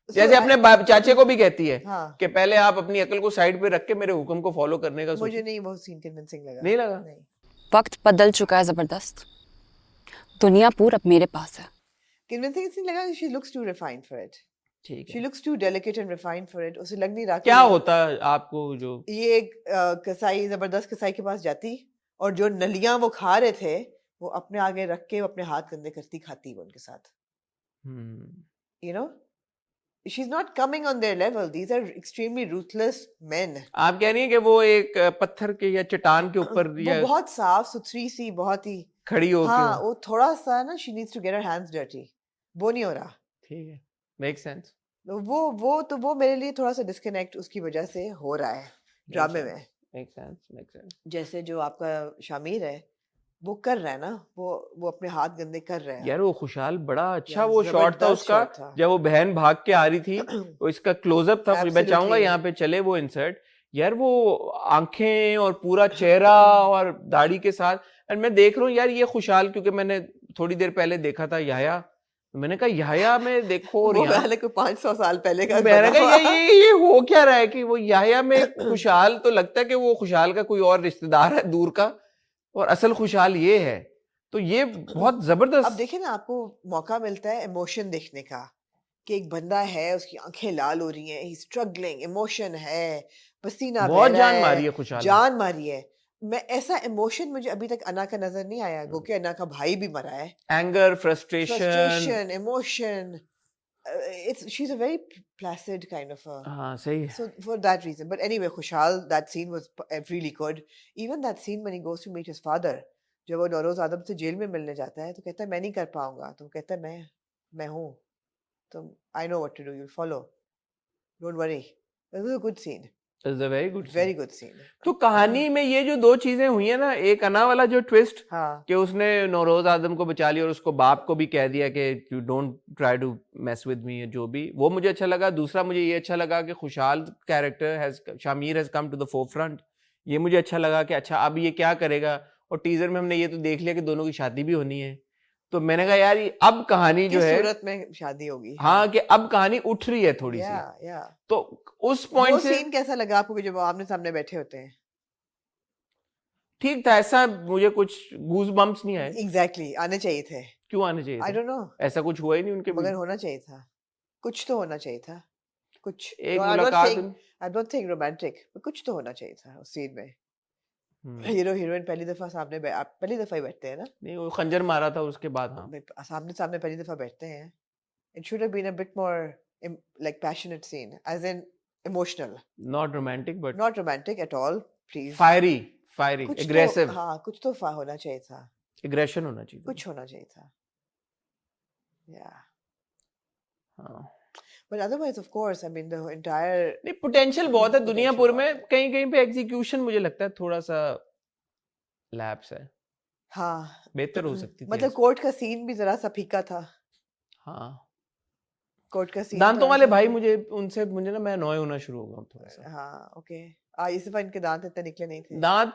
जैसे अपने चाचे को भी कहती है कि पहले आप अपनी अकल को साइड पे रख के मेरे हुक्म को फॉलो करने का सोचो। मुझे नहीं वो सीन कन्विंसिंग लगा। नहीं लगा? वक्त बदल चुका है जबरदस्त, दुनिया पूर अब मेरे पास है। कन्विंसिंग सीन लगा। She looks too refined for it. ठीक है, she looks too delicate and refined for it. उसे लग नहीं रहा क्या होता आपको जो ये एक कसाई, जबरदस्त कसाई के पास जाती और जो नलियां वो खा रहे थे वो अपने आगे रख के अपने हाथ गंदे करती खाती वो उनके साथ। you know, she's not coming on their level. These are extremely ruthless men. आप कह रही हैं कि वो एक पत्थर के या चट्टान के ऊपर वो या बहुत साफ सुथरी सी, बहुत ही खड़ी होके हाँ, वो थोड़ा सा ना she needs to get her hands dirty. वो नहीं हो रहा. ठीक है, मेक सेंस. वो मेरे लिए थोड़ा सा डिस्कनेक्ट उसकी वजह से हो रहा है ड्रामे में. Make sense. जैसे जो आपका शामिर है वो कर रहा है ना, वो अपने हाथ गंदे कर रहा है. यार वो खुशहाल बड़ा अच्छा यार, वो शॉट था जबरदस्त उसका shot था. जब वो बहन भाग के आ रही थी तो इसका क्लोजअप था. मैं चाहूंगा Absolutely. यहाँ पे चले वो इंसर्ट. यार वो आंखें और पूरा चेहरा और दाढ़ी के साथ, और मैं देख रहा हूँ यार ये खुशहाल, क्योंकि मैंने थोड़ी देर पहले देखा था याया, तो मैंने कहा याया में देखो और वो यहाँ पहले को 500 साल पहले का मैंने बना कहा हुआ। ये हो क्या रहा है कि वो याया में खुशहाल तो लगता है कि वो खुशहाल का कोई और रिश्तेदार है दूर का, और असल खुशहाल ये है. तो ये बहुत जबरदस्त. अब देखिए ना, आपको मौका मिलता है इमोशन देखने का कि एक बंदा है, उसकी आंखें लाल हो रही हैं, ही स्ट्रगलिंग, इमोशन है, पसीना बह बहुत रहा जान है, मारी है खुशहाल ने. जान मारी है. मैं ऐसा इमोशन मुझे अभी तक अना का नजर नहीं आया. गो कि अना का भाई भी मरा है. Anger, frustration. Frustration, emotion. She's a very placid kind of a. हाँ सही है. So for that reason, but anyway, Khushal, that scene was really good. Even that scene when he goes to meet his father, जब वो नौरोज आदम से jail में मिलने जाता है तो कहता है मैं नहीं कर पाऊंगा, तो कहता है मैं हूँ, तो I know what to do, you'll follow, don't worry. That was a good scene. It's a very good scene. Very good scene. तो कहानी में ये जो दो चीजें हुई है ना, एक अना वाला जो ट्विस्ट हाँ. कि उसने नौरोज आदम को बचा लिया और उसको बाप को भी कह दिया कि you don't try to mess with me, जो भी, वो मुझे अच्छा लगा. दूसरा मुझे ये अच्छा लगा कि Khushhal character has, Shamir has come to the forefront. ये मुझे अच्छा लगा कि अच्छा अब ये क्या करेगा. और टीजर में हमने ये तो देख लिया कि दोनों की शादी भी होनी है. तो मैंने कहा यार ये अब कहानी जो किस है सूरत में शादी होगी. हाँ कि अब कहानी उठ रही है थोड़ी सी. या तो उस वो पॉइंट से सीन कैसा लगा आपको कि जब आमने सामने बैठे होते हैं. ठीक था. ऐसा मुझे कुछ गूज बम्प्स नहीं आए. एग्जैक्टली आने चाहिए थे. क्यों आने चाहिए आई थे? डोंट नो, ऐसा कुछ हुआ ही नहीं उनके मगर बीच. होना चाहिए था. कुछ तो होना चाहिए था. कुछ एक No, I'm not मुलाकात saying- I don't think romantic, but कुछ तो होना चाहिए था उस सीन में. हम्म, हीरो हीरोइन पहली दफा सामने आप पहली दफा ही बैठते हैं ना. नहीं वो खंजर मारा था उसके बाद. हाँ सामने सामने पहली दफा बैठते हैं. It should have been a bit more like passionate scene, as in emotional, not romantic but not romantic at all. Please. Fiery कुछ एग्रेसिव. तो, हाँ कुछ तो होना चाहिए था. एग्रेशन होना चाहिए. कुछ होना चाहिए था. Yeah. हाँ. But otherwise, of course, I mean the entire. नहीं पोटेंशियल बहुत है Potential दुनियापुर बहुत में. कहीं कहीं पे एग्जीक्यूशन मुझे लगता है थोड़ा सा लैप्स है. हाँ. बेहतर हो सकती थी. मतलब कोर्ट का सीन भी जरा सा फीका था. हाँ कोर्ट का सीन दांतों वाले भाई मुझे ना मैं अनॉय होना शुरू हो गया थोड़ा सा. हाँ ओके. इस दफा इनके दांत इतने निकले नहीं थे. दांत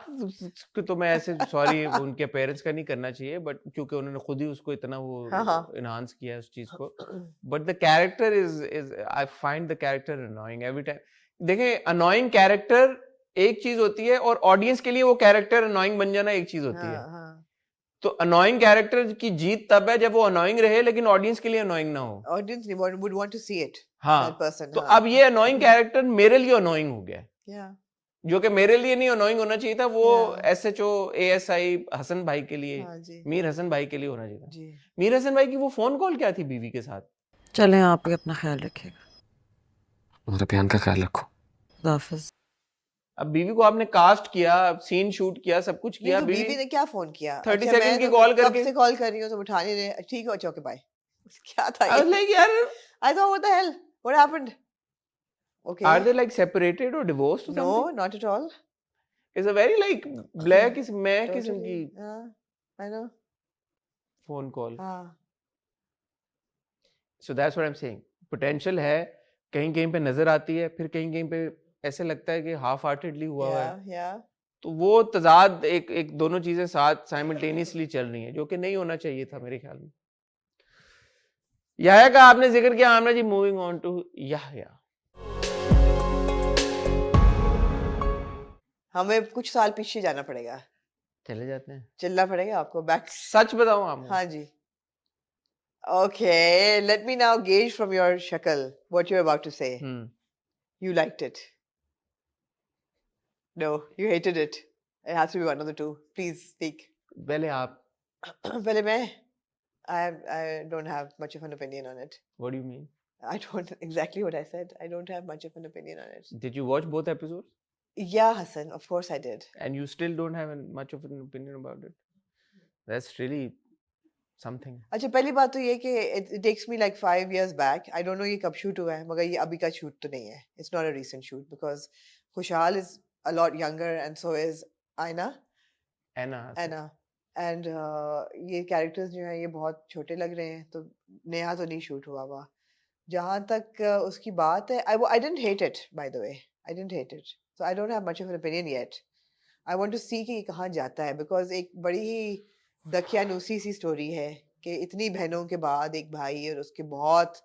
को तो मैं ऐसे सॉरी उनके पेरेंट्स का नहीं करना चाहिए, बट क्योंकि उन्होंने खुद ही उसको इतना वो हाँ. इनहांस किया है उस चीज को. But the character is I find the character annoying every time. देखें अनोइंग कैरेक्टर एक चीज होती है और ऑडियंस के लिए वो कैरेक्टर अनोइंग बन जाना एक चीज होती है. हाँ. तो अनोइंग कैरेक्टर की जीत तब है जब वो अनोइंग रहे लेकिन ऑडियंस के लिए अनोइंग ना हो. Audience would want to see it. हाँ That person. तो हाँ. अब ये अनोइंग कैरेक्टर मेरे लिए अनोइंग हो गया है, Yeah. जो कि मेरे लिए नहीं अनोइंग होना चाहिए था. वो Yeah. SHO ASI हसन भाई के लिए, हाँ जी. मीर हसन भाई के लिए होना चाहिए था. जी. मीर हसन भाई की वो फोन कॉल क्या थी बीवी के साथ. चलें, आप भी अपना ख्याल रखिएगा. और अभियान का ख्याल रखो. खुदाफिज. अब बीवी को आपने कास्ट किया, सीन शूट किया, सब कुछ नहीं किया. तो बीवी ने क्या फोन किया. 30 अच्छा, सेकंड मैं की तो कॉल कब करके से कॉल कर रही हूँ तो उठा नहीं रहे. ठीक है, अच्छा ओके बाय. क्या था I was ये? like यार I thought what the hell? What happened? Okay. are they like separated or divorced or No, something? not at all. It's a very like black is मैं किस्म की Totally. I know. Phone call. हाँ. So that's what I'm saying. Potential है, कहीं कहीं पे नजर आती है, फिर कहीं कहीं पे ऐसे लगता है कि हाफ हार्टेडली हुआ है. Yeah. तो वो तजाद एक दोनों चीजें साथ साइमल्टेनियसली चल रही हैं, जो कि नहीं होना चाहिए था मेरे ख्याल में. याह्या का आपने जिक्र किया. आमना जी मूविंग ऑन टू याह्या. हमें कुछ साल पीछे जाना पड़ेगा. चले जाते हैं. चलना पड़ेगा आपको बैक. सच बताऊं आप. हाँ जी. Okay, let me now gauge from your shakal what you're about to say. You liked it. No, you hated it. It has to be one of the two. Please speak. पहले आप. पहले मैं. I don't have much of an opinion on it. What do you mean? I don't exactly what I said. I don't have much of an opinion on it. Did you watch both episodes? Yeah, Hassan, of course I did. And you still don't have much of an opinion about it? That's really something. अच्छा पहली बात तो ये कि it takes me like 5 years back. I don't know ये कब shoot हुआ है मगर ये अभी का shoot तो नहीं है. It's not a recent shoot because खुशहाल is a lot younger and so is Aina. Anna. And ये characters जो हैं ये बहुत छोटे लग रहे हैं तो नया तो नहीं shoot हुआ हुआ. जहाँ तक उसकी बात है I didn't hate it by the way. I didn't hate it. So I don't have much of an opinion yet. I want to see कि ये कहाँ जाता है because एक बड़ी ही दकियानूसी सी स्टोरी है कि इतनी बहनों के बाद एक भाई और उसके बहुत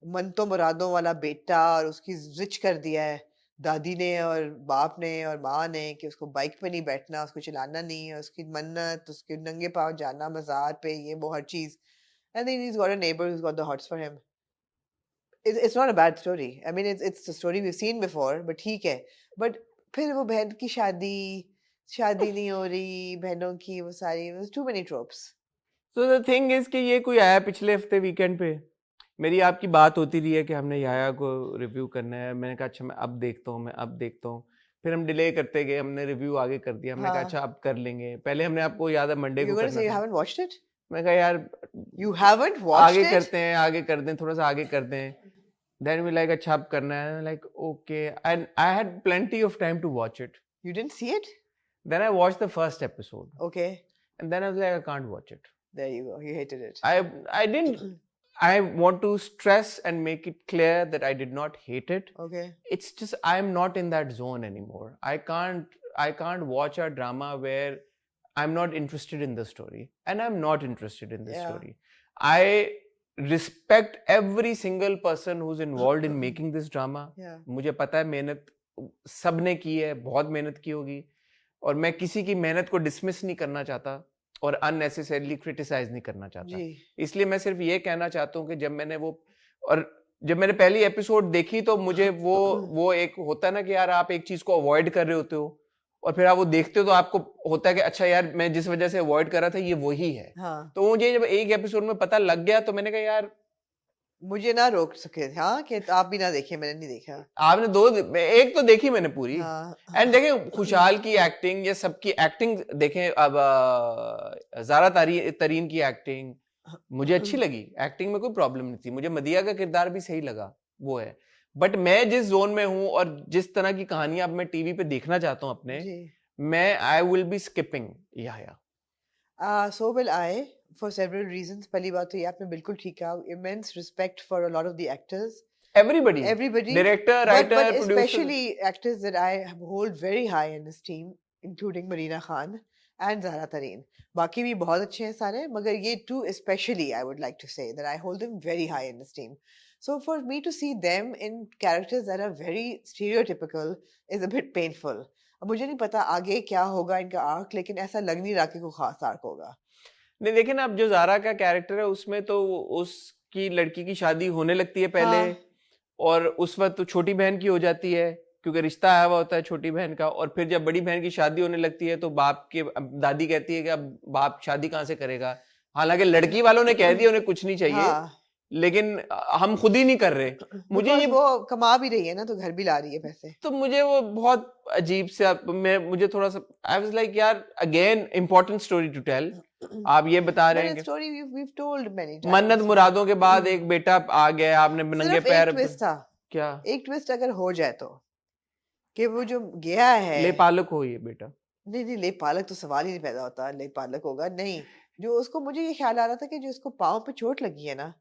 मनतो मुरादों वाला बेटा और उसकी रिच कर दिया है दादी ने और बाप ने और माँ ने कि उसको बाइक पे नहीं बैठना उसको चलाना नहीं और उसकी मन्नत उसके नंगे पाँव जाना मज़ार पे ये वो हर चीज़ and then he's got a neighbor who's got the hots for him. It's not a bad story. I mean it's a story we've seen before but ठीक है but फिर वो बहन की शादी नहीं हो रही बहनों की वो सारी too many tropes. So the thing is कि ये कोई आया पिछले हफ्ते वीकेंड पे मेरी आपकी बात होती रही है कि हमने याया को रिव्यू करना है मैंने कहा अच्छा मैं अब देखता हूँ फिर हम डिले करते गए हमने रिव्यू आगे कर दिया हमने कहा अच्छा अब कर लेंगे पहले हमने आपको याद है मंडे को करना You था haven't watched it? मैं कहा यार You haven't watched आगे it? आगे करते हैं थोड़ा सा आगे करते हैं then we like अच्छा अब करना है like okay and I had plenty of time to watch it. You didn't see it? Then I watched the first episode Okay. and then I was like I can't watch it. There you go. You hated it. I didn't I want to stress and make it clear that I did not hate it. Okay. It's just I'm not in that zone anymore. I can't watch a drama where I'm not interested in the story and I'm not interested in this story. I respect every single person who's involved in making this drama. Yeah. मुझे पता है मेहनत सबने की है बहुत मेहनत की होगी और मैं किसी की मेहनत को डिसमिस नहीं करना चाहता और अननेसेसरीली क्रिटिसाइज नहीं करना चाहता इसलिए मैं सिर्फ ये कहना चाहता हूँ कि जब मैंने पहली एपिसोड देखी तो मुझे वो एक होता है ना कि यार आप एक चीज को अवॉइड कर रहे होते हो और फिर आप वो देखते हो तो आपको होता है कि अच्छा यार मैं जिस वजह से अवॉइड कर रहा था ये वही है तो मुझे जब एक एपिसोड में पता लग गया तो मैंने कहा यार मुझे ना रोक सके हाँ कि आप भी ना देखे मैंने नहीं देखा आपने एक तो देखी मैंने पूरी एंड देखें खुशहाल की एक्टिंग या सबकी एक्टिंग देखें अब ज़ारा तरीन की एक्टिंग मुझे अच्छी लगी एक्टिंग में कोई प्रॉब्लम नहीं थी मुझे मदिया का किरदार भी सही लगा वो है बट मैं जिस जोन में हूँ और जिस तरह की कहानियां अब मैं टीवी पे देखना चाहता हूँ अपने मैं I will be skipping so will I for several reasons. पहली बात तो ये आपने बिल्कुल ठीक कहा. Immense respect for a lot of the actors. Everybody. Director, writer, but producer. Especially actors that I hold very high in esteem, including Marina Khan and Zahra Tareen. बाकी भी बहुत अच्छे हैं सारे, मगर ये two especially I would like to say that I hold them very high in esteem. So for me to see them in characters that are very stereotypical is a bit painful. अब मुझे नहीं पता आगे क्या होगा इनका arc, लेकिन ऐसा लग नहीं रहा कि कोई खास आर्क होगा. नहीं लेकिन अब जो ज़ारा का कैरेक्टर है उसमें तो उसकी लड़की की शादी होने लगती है पहले और उस वक्त तो छोटी बहन की हो जाती है क्योंकि रिश्ता आया हुआ होता है छोटी बहन का और फिर जब बड़ी बहन की शादी होने लगती है तो दादी कहती है कि अब बाप शादी कहाँ से करेगा हालांकि लड़की वालों ने कह दिया उन्हें कुछ नहीं चाहिए लेकिन हम खुद ही नहीं कर रहे मुझे ये वो कमा भी रही है ना तो घर भी ला रही है पैसे तो मुझे वो बहुत अजीब से मुझे थोड़ा सा आई वाज लाइक यार again important story to tell आप ये बता रहे हैं कि मन्नत मुरादों के बाद एक बेटा आ गया आपने नंगे पैर क्या एक ट्विस्ट अगर हो जाए तो कि वो जो गया है लेपालक हो ये बेटा नहीं लेपालक तो सवाल ही नहीं पैदा होता लेपालक होगा नहीं जो उसको मुझे ये ख्याल आ रहा था कि जो इसको पाँव पे चोट लगी है ना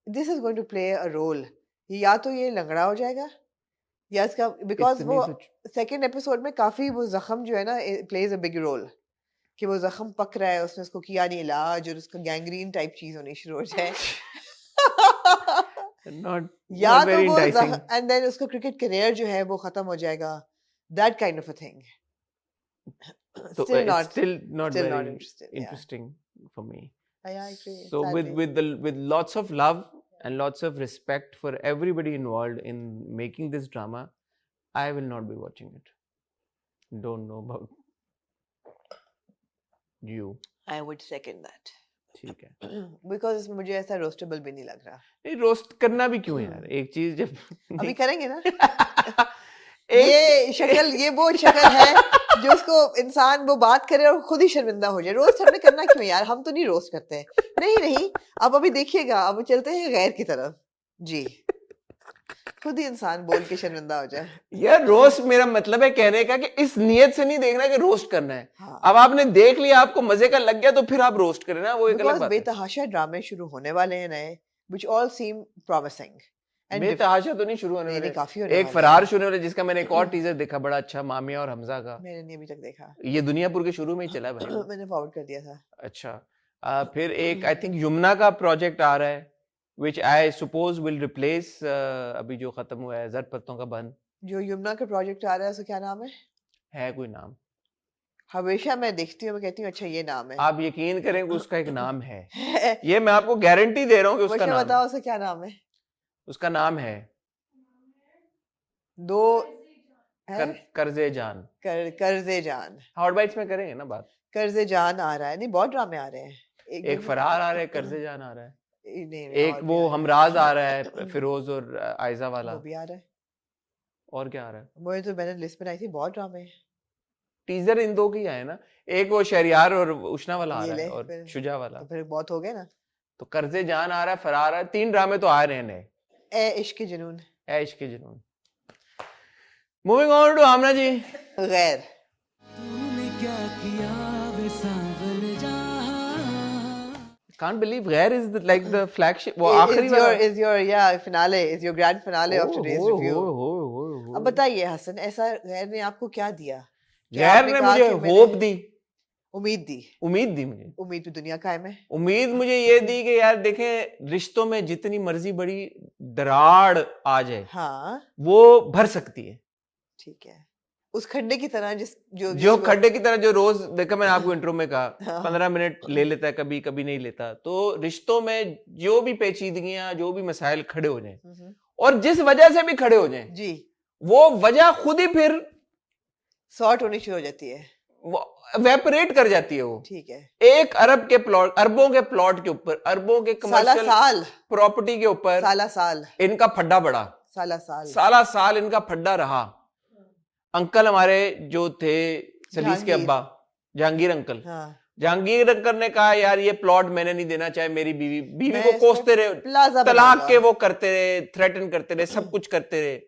this is going to play a role या तो ये लंगड़ा हो जाएगा या इसका बिकॉज वो सेकंड एपिसोड में काफी वो जख्म जो है ना प्लेज अ बिग रोल कि वो जख्म पक रहा है उसने उसको किया नहीं इलाज और उसका गैंग्रीन टाइप चीज होनी शुरू हो जाए या तो वो एंड देन उसका क्रिकेट करियर जो है वो खत्म हो जाएगा that kind of a thing still not very interesting for me. I agree. So with lots of love and lots of respect for everybody involved in making this drama, I will not be watching it. Don't know about you. I would second that. ठीक है। Because मुझे ऐसा रोस्टेबल भी नहीं लग रहा। नहीं, roast करना भी क्यों यार, एक चीज जब अभी करेंगे ना। एक ये शक्ल, ये वो शक्ल है जो उसको इंसान वो बात करे और खुद ही शर्मिंदा हो जाए। रोस्ट हमने करना क्यों यार, हम तो नहीं रोस्ट करते। नहीं नहीं, अब अभी देखिएगा, अब चलते हैं गैर की तरफ जी। खुद ही इंसान बोल के शर्मिंदा हो जाए। यार रोस्ट मेरा मतलब है कहने का कि इस नियत से नहीं देखना कि रोस्ट करना है। हाँ। अब आपने देख लिया, आपको मजे का लग गया तो फिर आप रोस्ट करें ना, वो एक अलग बात है। बेतहाशा ड्रामे शुरू होने वाले हैं नए, which all seem promising and बेतहाशा तो नहीं शुरू होने नहीं, वाले, काफी होने एक वाले फरार हैं। शुरू होने वाला, जिसका मैंने एक और टीजर देखा बड़ा अच्छा, मामिया और हमजा का। मैंने नहीं अभी तक देखा। ये दुनियापुर के शुरू में ही चला भाई। मैंने फॉरवर्ड कर दिया था। अच्छा, फिर एक आई थिंक यमुना का प्रोजेक्ट आ रहा है, which I suppose will replace अभी जो खत्म हुआ है जर पत्तों का बन। जो यमुना का प्रोजेक्ट आ रहा है उसका क्या नाम है कोई नाम? हमेशा मैं देखती हूँ, मैं कहती हूँ अच्छा ये नाम है। आप यकीन करें कि उसका एक नाम है। ये मैं आपको गारंटी दे रहा हूँ कि उसका नाम बताओ उसका क्या नाम है। उसका नाम है दो कर्जे जान। कर्जे जान। हॉट बाइट्स में करेंगे ना बात। कर्जे जान आ रहा है, नहीं बहुत ड्रामे आ रहे हैं। एक फरार आ रहा है, कर्जे जान आ रहा है, नहीं, एक वो हमराज आ रहा है, फिरोज और आयजा वाला, वो भी आ रहा है। और क्या आ रहा है? मुझे तो मैंने लिस्ट बनाई थी, बहुत ड्रामे हैं। टीजर इन दो की आए ना, एक वो शहरियार और उष्णा वाला आ रहा है, और फिर शुजा वाला। तो फिर बहुत हो गए ना। तो कर्जे जान आ रहा है, फरार आ रहा है, 3 ड्रामे तो आ रहे हैं नए। ए इश्क जुनून। ए इश्क जुनून। मूविंग ऑन टू आमना जी। गैर। Can't believe Ghair is like the flagship. वो आखिरी वाला is your finale, is your grand finale of today's review. अब बताइए हसन, ऐसा गैर ने आपको क्या दिया? गैर ने मुझे होप दी, उम्मीद दी। उम्मीद दी मुझे। उम्मीद पे दुनिया कायम है। उम्मीद मुझे ये दी कि यार देखें, रिश्तों में जितनी मर्जी बड़ी दरार आ जाए, हाँ वो भर सकती है। ठीक है, उस खड्डे की तरह जो खड्डे की तरह, जो रोज देखा मैंने आपको इंट्रो में कहा 15 मिनट ले लेता है, कभी कभी नहीं लेता। तो रिश्तों में जो भी पेचीदगियां, जो भी मसाइल खड़े हो जाएं, और जिस वजह से भी खड़े हो जाएं जी, वो वजह खुद ही फिर सॉर्ट होनी शुरू हो जाती है, वेपरेट कर जाती है वो। ठीक है, एक अरब के प्लॉट, अरबों के प्लॉट के ऊपर, अरबों के कमर्शियल प्रॉपर्टी के ऊपर साला साल इनका फड्डा बढ़ा, साला साल इनका फड्डा रहा। अंकल हमारे जो थे सलीस के अब्बा, जहांगीर अंकल, जहांगीर अंकल ने कहा यार ये प्लॉट मैंने नहीं देना, चाहे मेरी बीवी को कोसते रहे, तलाक के वो करते रहे, थ्रेटन करते रहे, सब कुछ करते रहे।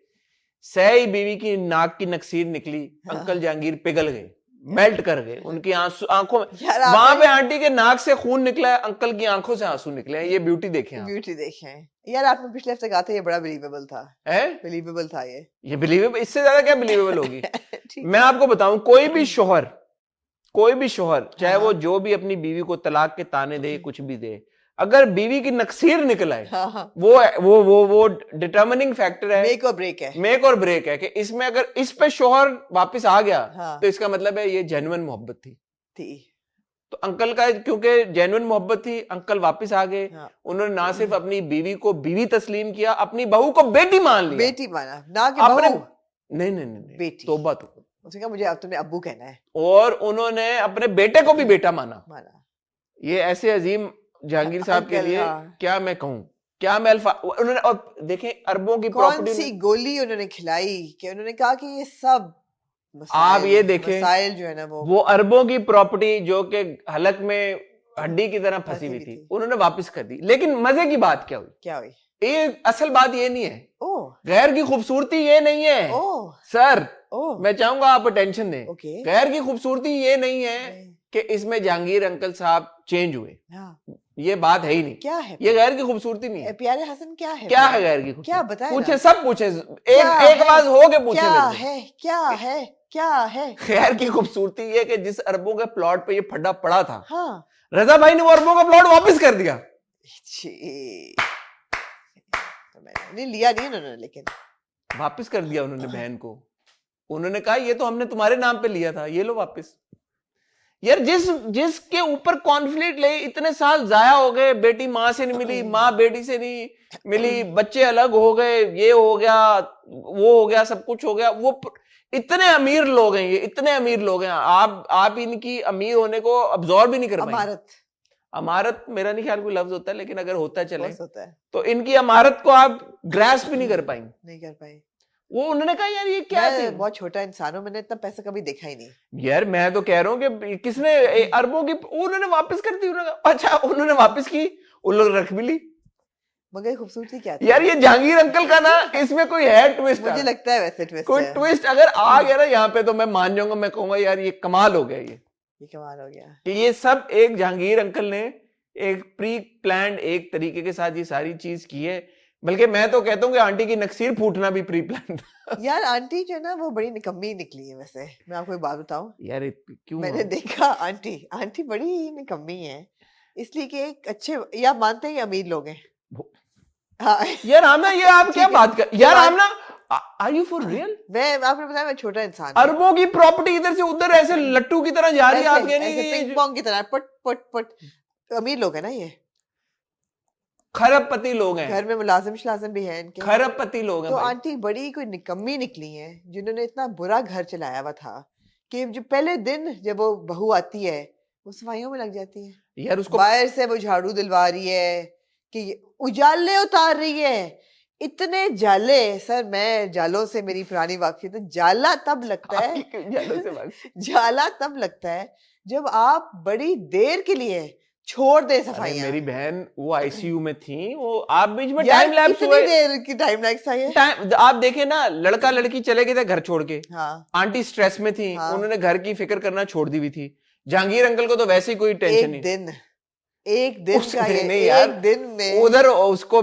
सही बीवी की नाक की नक्सीर निकली, अंकल जहांगीर पिघल गए, मेल्ट कर गए, उनकी आंखों में, वहां पे आंटी के नाक से खून निकला है, अंकल की आंखों से आंसू निकले हैं। ये ब्यूटी देखे हैं, ब्यूटी देखे हैं यार। आपने पिछले हफ्ते कहा था ये बड़ा बिलीवेबल था, बिलीवेबल था ये बिलीवेबल, इससे ज्यादा क्या बिलीवेबल होगी? मैं आपको बताऊं, कोई भी शोहर चाहे वो जो भी अपनी बीवी को तलाक के ताने दे, कुछ भी दे, अगर बीवी की नक्सीर निकल आए, वो डिटर्मिनिंग फैक्टर है, मेक और ब्रेक है कि इसमें अगर इस पे शोहर वापस आ गया, तो इसका मतलब है ये जेन्युइन मोहब्बत थी। तो अंकल का क्योंकि जेन्युइन मोहब्बत थी, अंकल वापस आ गए। उन्होंने ना सिर्फ अपनी बीवी को बीवी तस्लीम किया, अपनी बहू को बेटी मान लिया। बेटी माना ना कि बहू, नहीं बेटी। तोबा तो उसने कहा मुझे अब तुम्हें अब्बू कहना है, और उन्होंने अपने बेटे को भी बेटा माना। ये ऐसे अजीम जहांगीर साहब के लिए क्या मैं कहूं, क्या मैं उन्होंने, और देखें अरबों की कौन सी गोली उन्होंने खिलाई कि उन्होंने कहा कि ये सब आप ये देखें, मसाइल जो है ना वो अरबों की प्रॉपर्टी जो कि हलक में हड्डी की तरह फंसी हुई थी, उन्होंने वापस कर दी। लेकिन मजे की बात क्या हुई? ये असल बात ये नहीं है, गैर की खूबसूरती ये नहीं है सर, मैं चाहूंगा आप अटेंशन दें। गैर की खूबसूरती ये नहीं है कि इसमें जहांगीर अंकल साहब चेंज हुए, ये बात है ही नहीं। क्या है ये गैर की खूबसूरती नहीं है। प्यारे हसन क्या है गैर की? क्या बताएं? पूछे, सब पूछे, एक आवाज हो के पूछे, क्या है गैर की खूबसूरती ये कि जिस अरबों के प्लॉट पे ये फड्डा पड़ा था, रजा भाई ने वो अरबों का प्लॉट वापस कर दिया। नहीं लिया नहीं उन्होंने, लेकिन वापस कर दिया उन्होंने बहन को। उन्होंने कहा ये तो हमने तुम्हारे नाम पे लिया था, ये लो वापस। यार जिसके ऊपर कॉन्फ्लिक्ट ले, इतने साल जाया हो गए, बेटी माँ से नहीं मिली, माँ बेटी से नहीं मिली, बच्चे अलग हो गए, ये हो गया, वो हो गया, सब कुछ हो गया। वो इतने अमीर लोग हैं, ये इतने अमीर लोग हैं, आप इनकी अमीर होने को अब्सॉर्ब भी नहीं कर पाएंगे। अमारत मेरा नहीं ख्याल कोई लफ्ज होता है, लेकिन अगर होता चले बस होता है, तो इनकी अमारत को आप ग्रास्प भी नहीं कर पाएंगे। नहीं कर पाई। वो उन्होंने कहा यार ये क्या मैं थी? बहुत छोटा इंसान हूँ, मैंने इतना पैसा कभी देखा ही नहीं। यार मैं तो कह रहा हूँ कि किसने अरबों की उन्होंने वापस कर दी, उन्होंने अच्छा उन्होंने वापस की, उन लोग रख भी ली। मगर खूबसूरती क्या थी यार ये जहांगीर अंकल का ना इसमें कोई है ट्विस्ट, मुझे लगता है वैसे ट्विस्ट कोई है। ट्विस्ट अगर आ गया ना यहाँ पे तो मैं मान जाऊंगा, मैं कहूंगा यार ये कमाल हो गया, ये कमाल हो गया कि ये सब एक जहांगीर अंकल ने एक प्री प्लान्ड एक तरीके के साथ ये सारी चीज की है। बल्कि मैं तो कहता हूँ कि आंटी की नक्सीर फूटना भी प्री प्लान था। यार आंटी जो है ना वो बड़ी निकम्मी निकली है। वैसे मैं आपको एक बात बताऊं, यार क्यों? मैंने देखा आंटी बड़ी निकम्मी है, इसलिए कि एक अच्छे, या मानते हैं ये अमीर लोग हैं। हाँ यार आमना ये आप क्या ठीक है। बात कर, यार आमना आर यू फॉर रियल? मैं आपने बताया मैं छोटा इंसान हूं। अरबों की प्रॉपर्टी इधर से उधर ऐसे लट्टू की तरह जा रही है, आप कह रही ऐसे हैं पिंग पोंग की तरह पट पट पट। अमीर लोग है ना ये, खरबपति लोग हैं, घर में मुलाजिम शलाजिम भी है इनके। खरबपति लोग हैं तो भाई। आंटी बड़ी कोई निकम्मी निकली है जिन्होंने इतना बुरा घर चलाया हुआ था कि जो पहले दिन जब वो बहू आती है वो सफाइयों में लग जाती है। यार उसको बाहर से वो झाड़ू दिलवा रही है कि उजाले उतार रही है, इतने जाले। सर मैं जालों से मेरी पुरानी वाकफियत है। जाला तब लगता है जालों से भाग। जाला तब लगता है जब आप बड़ी देर के लिए छोड़ दे अरे सफाइयां। मेरी बहन वो आईसीयू में थी, वो आप बीच में यार टाइम लैप्स कितनी हुए, देर की टाइम लैप्स था ये? टाइम आप देखे ना, लड़का लड़की चले गए थे घर छोड़ के, हाँ आंटी स्ट्रेस में थी, हाँ। उन्होंने घर की फिक्र करना छोड़ दी हुई थी। जहांगीर अंकल को तो वैसे ही कोई टेंशन नहीं। एक दिन का ये नहीं यार, एक दिन में उधर उसको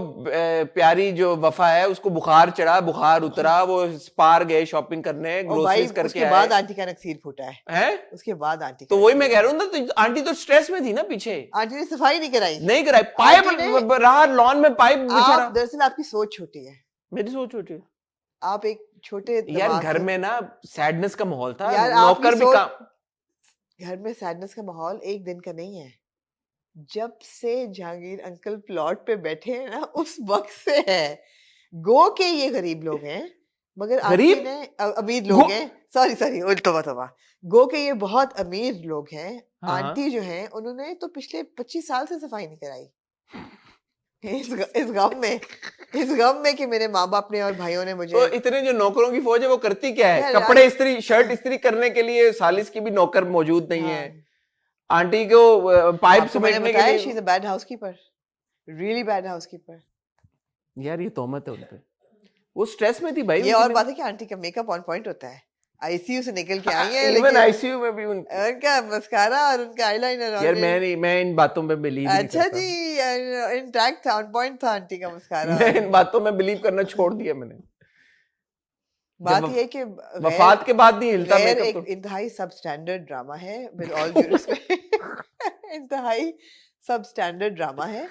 प्यारी जो वफा है उसको बुखार चढ़ा, बुखार उतरा, वो स्पार गए शॉपिंग करने, और भाई ग्रोसरीज करके उसके बाद आए आंटी का नक्सीर फूटा है। हैं। उसके बाद आंटी तो का वही नक्सीर मैं कह रहा हूँ ना, तो आंटी तो स्ट्रेस में थी ना पीछे, आंटी ने सफाई नहीं कराई। नहीं कराई, पाइप आंटी ने- रहा लॉन में पाइप बिछा आप रहा। दरअसल आपकी सोच छोटी है, मेरी सोच छोटी है। आप एक छोटे यार दिमाग घर से- में ना सैडनेस का माहौल था, यार नौकर आपकी भी सोच- काम। घर में सैडनेस का माहौल एक दिन का नहीं है। जब से जहांगीर अंकल प्लॉट पे बैठे हैं ना उस वक्त से है। गो के ये गरीब लोग हैं, मगर आंटी गरीब? ने अमीर लोग हैं। सॉरी तोबा गो के ये बहुत अमीर लोग हैं। हाँ। आंटी जो हैं उन्होंने तो पिछले 25 साल से सफाई नहीं कराई। इस गम में कि मेरे माँ बाप ने और भाइयों ने मुझे। तो इतने जो नौकरों की फौज है वो करती क्या है? यार, कपड़े इस्त्री, शर्ट इस्त्री करने के लिए सालिस की भी नौकर मौजूद नहीं है। हाँ। आंटी को पाइप आपको मैंने समेटने के बताया लिए। She is a bad housekeeper, really bad housekeeper. यार ये तोहमत है उन पे, वो स्ट्रेस में थी भाई। ये और बात है कि आंटी का मेकअप ऑन पॉइंट होता है। आईसीयू से निकल के आई है, इवन आईसीयू में भी उनका मस्कारा और उनका आईलाइनर। यार मैं इन बातों पे बिलीव नहीं अच्छा करता। जी, इंटैक्ट था, ऑन पॉइंट था आंटी का मस्कारा। मैं इन बातों में बिलीव करना छोड़ दिया मैंने। बात जब ये है कि वफात के बाद नहीं हिलता गैर मेकअप एक तो। इंतहाई सब स्टैंडर्ड ड्रामा है, विद ऑल ड्यू रिस्पेक्ट। इंतहाई सब स्टैंडर्ड ड्रामा है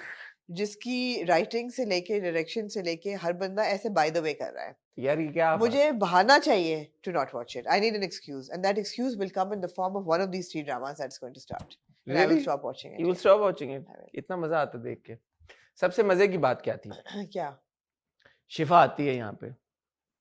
जिसकी राइटिंग से लेके डायरेक्शन से लेके हर बंदा ऐसे बाय द वे कर रहा है। यार ये क्या मुझे बहाना चाहिए to not watch it. I need an excuse, and that excuse will come in the form of one of these 3 dramas that's going to start. And I will Really? stop watching it. You will stop watching it? I will. इतना मजा आता देख के। सबसे मजे की बात क्या थी? क्या? शिफा आती है यहाँ पे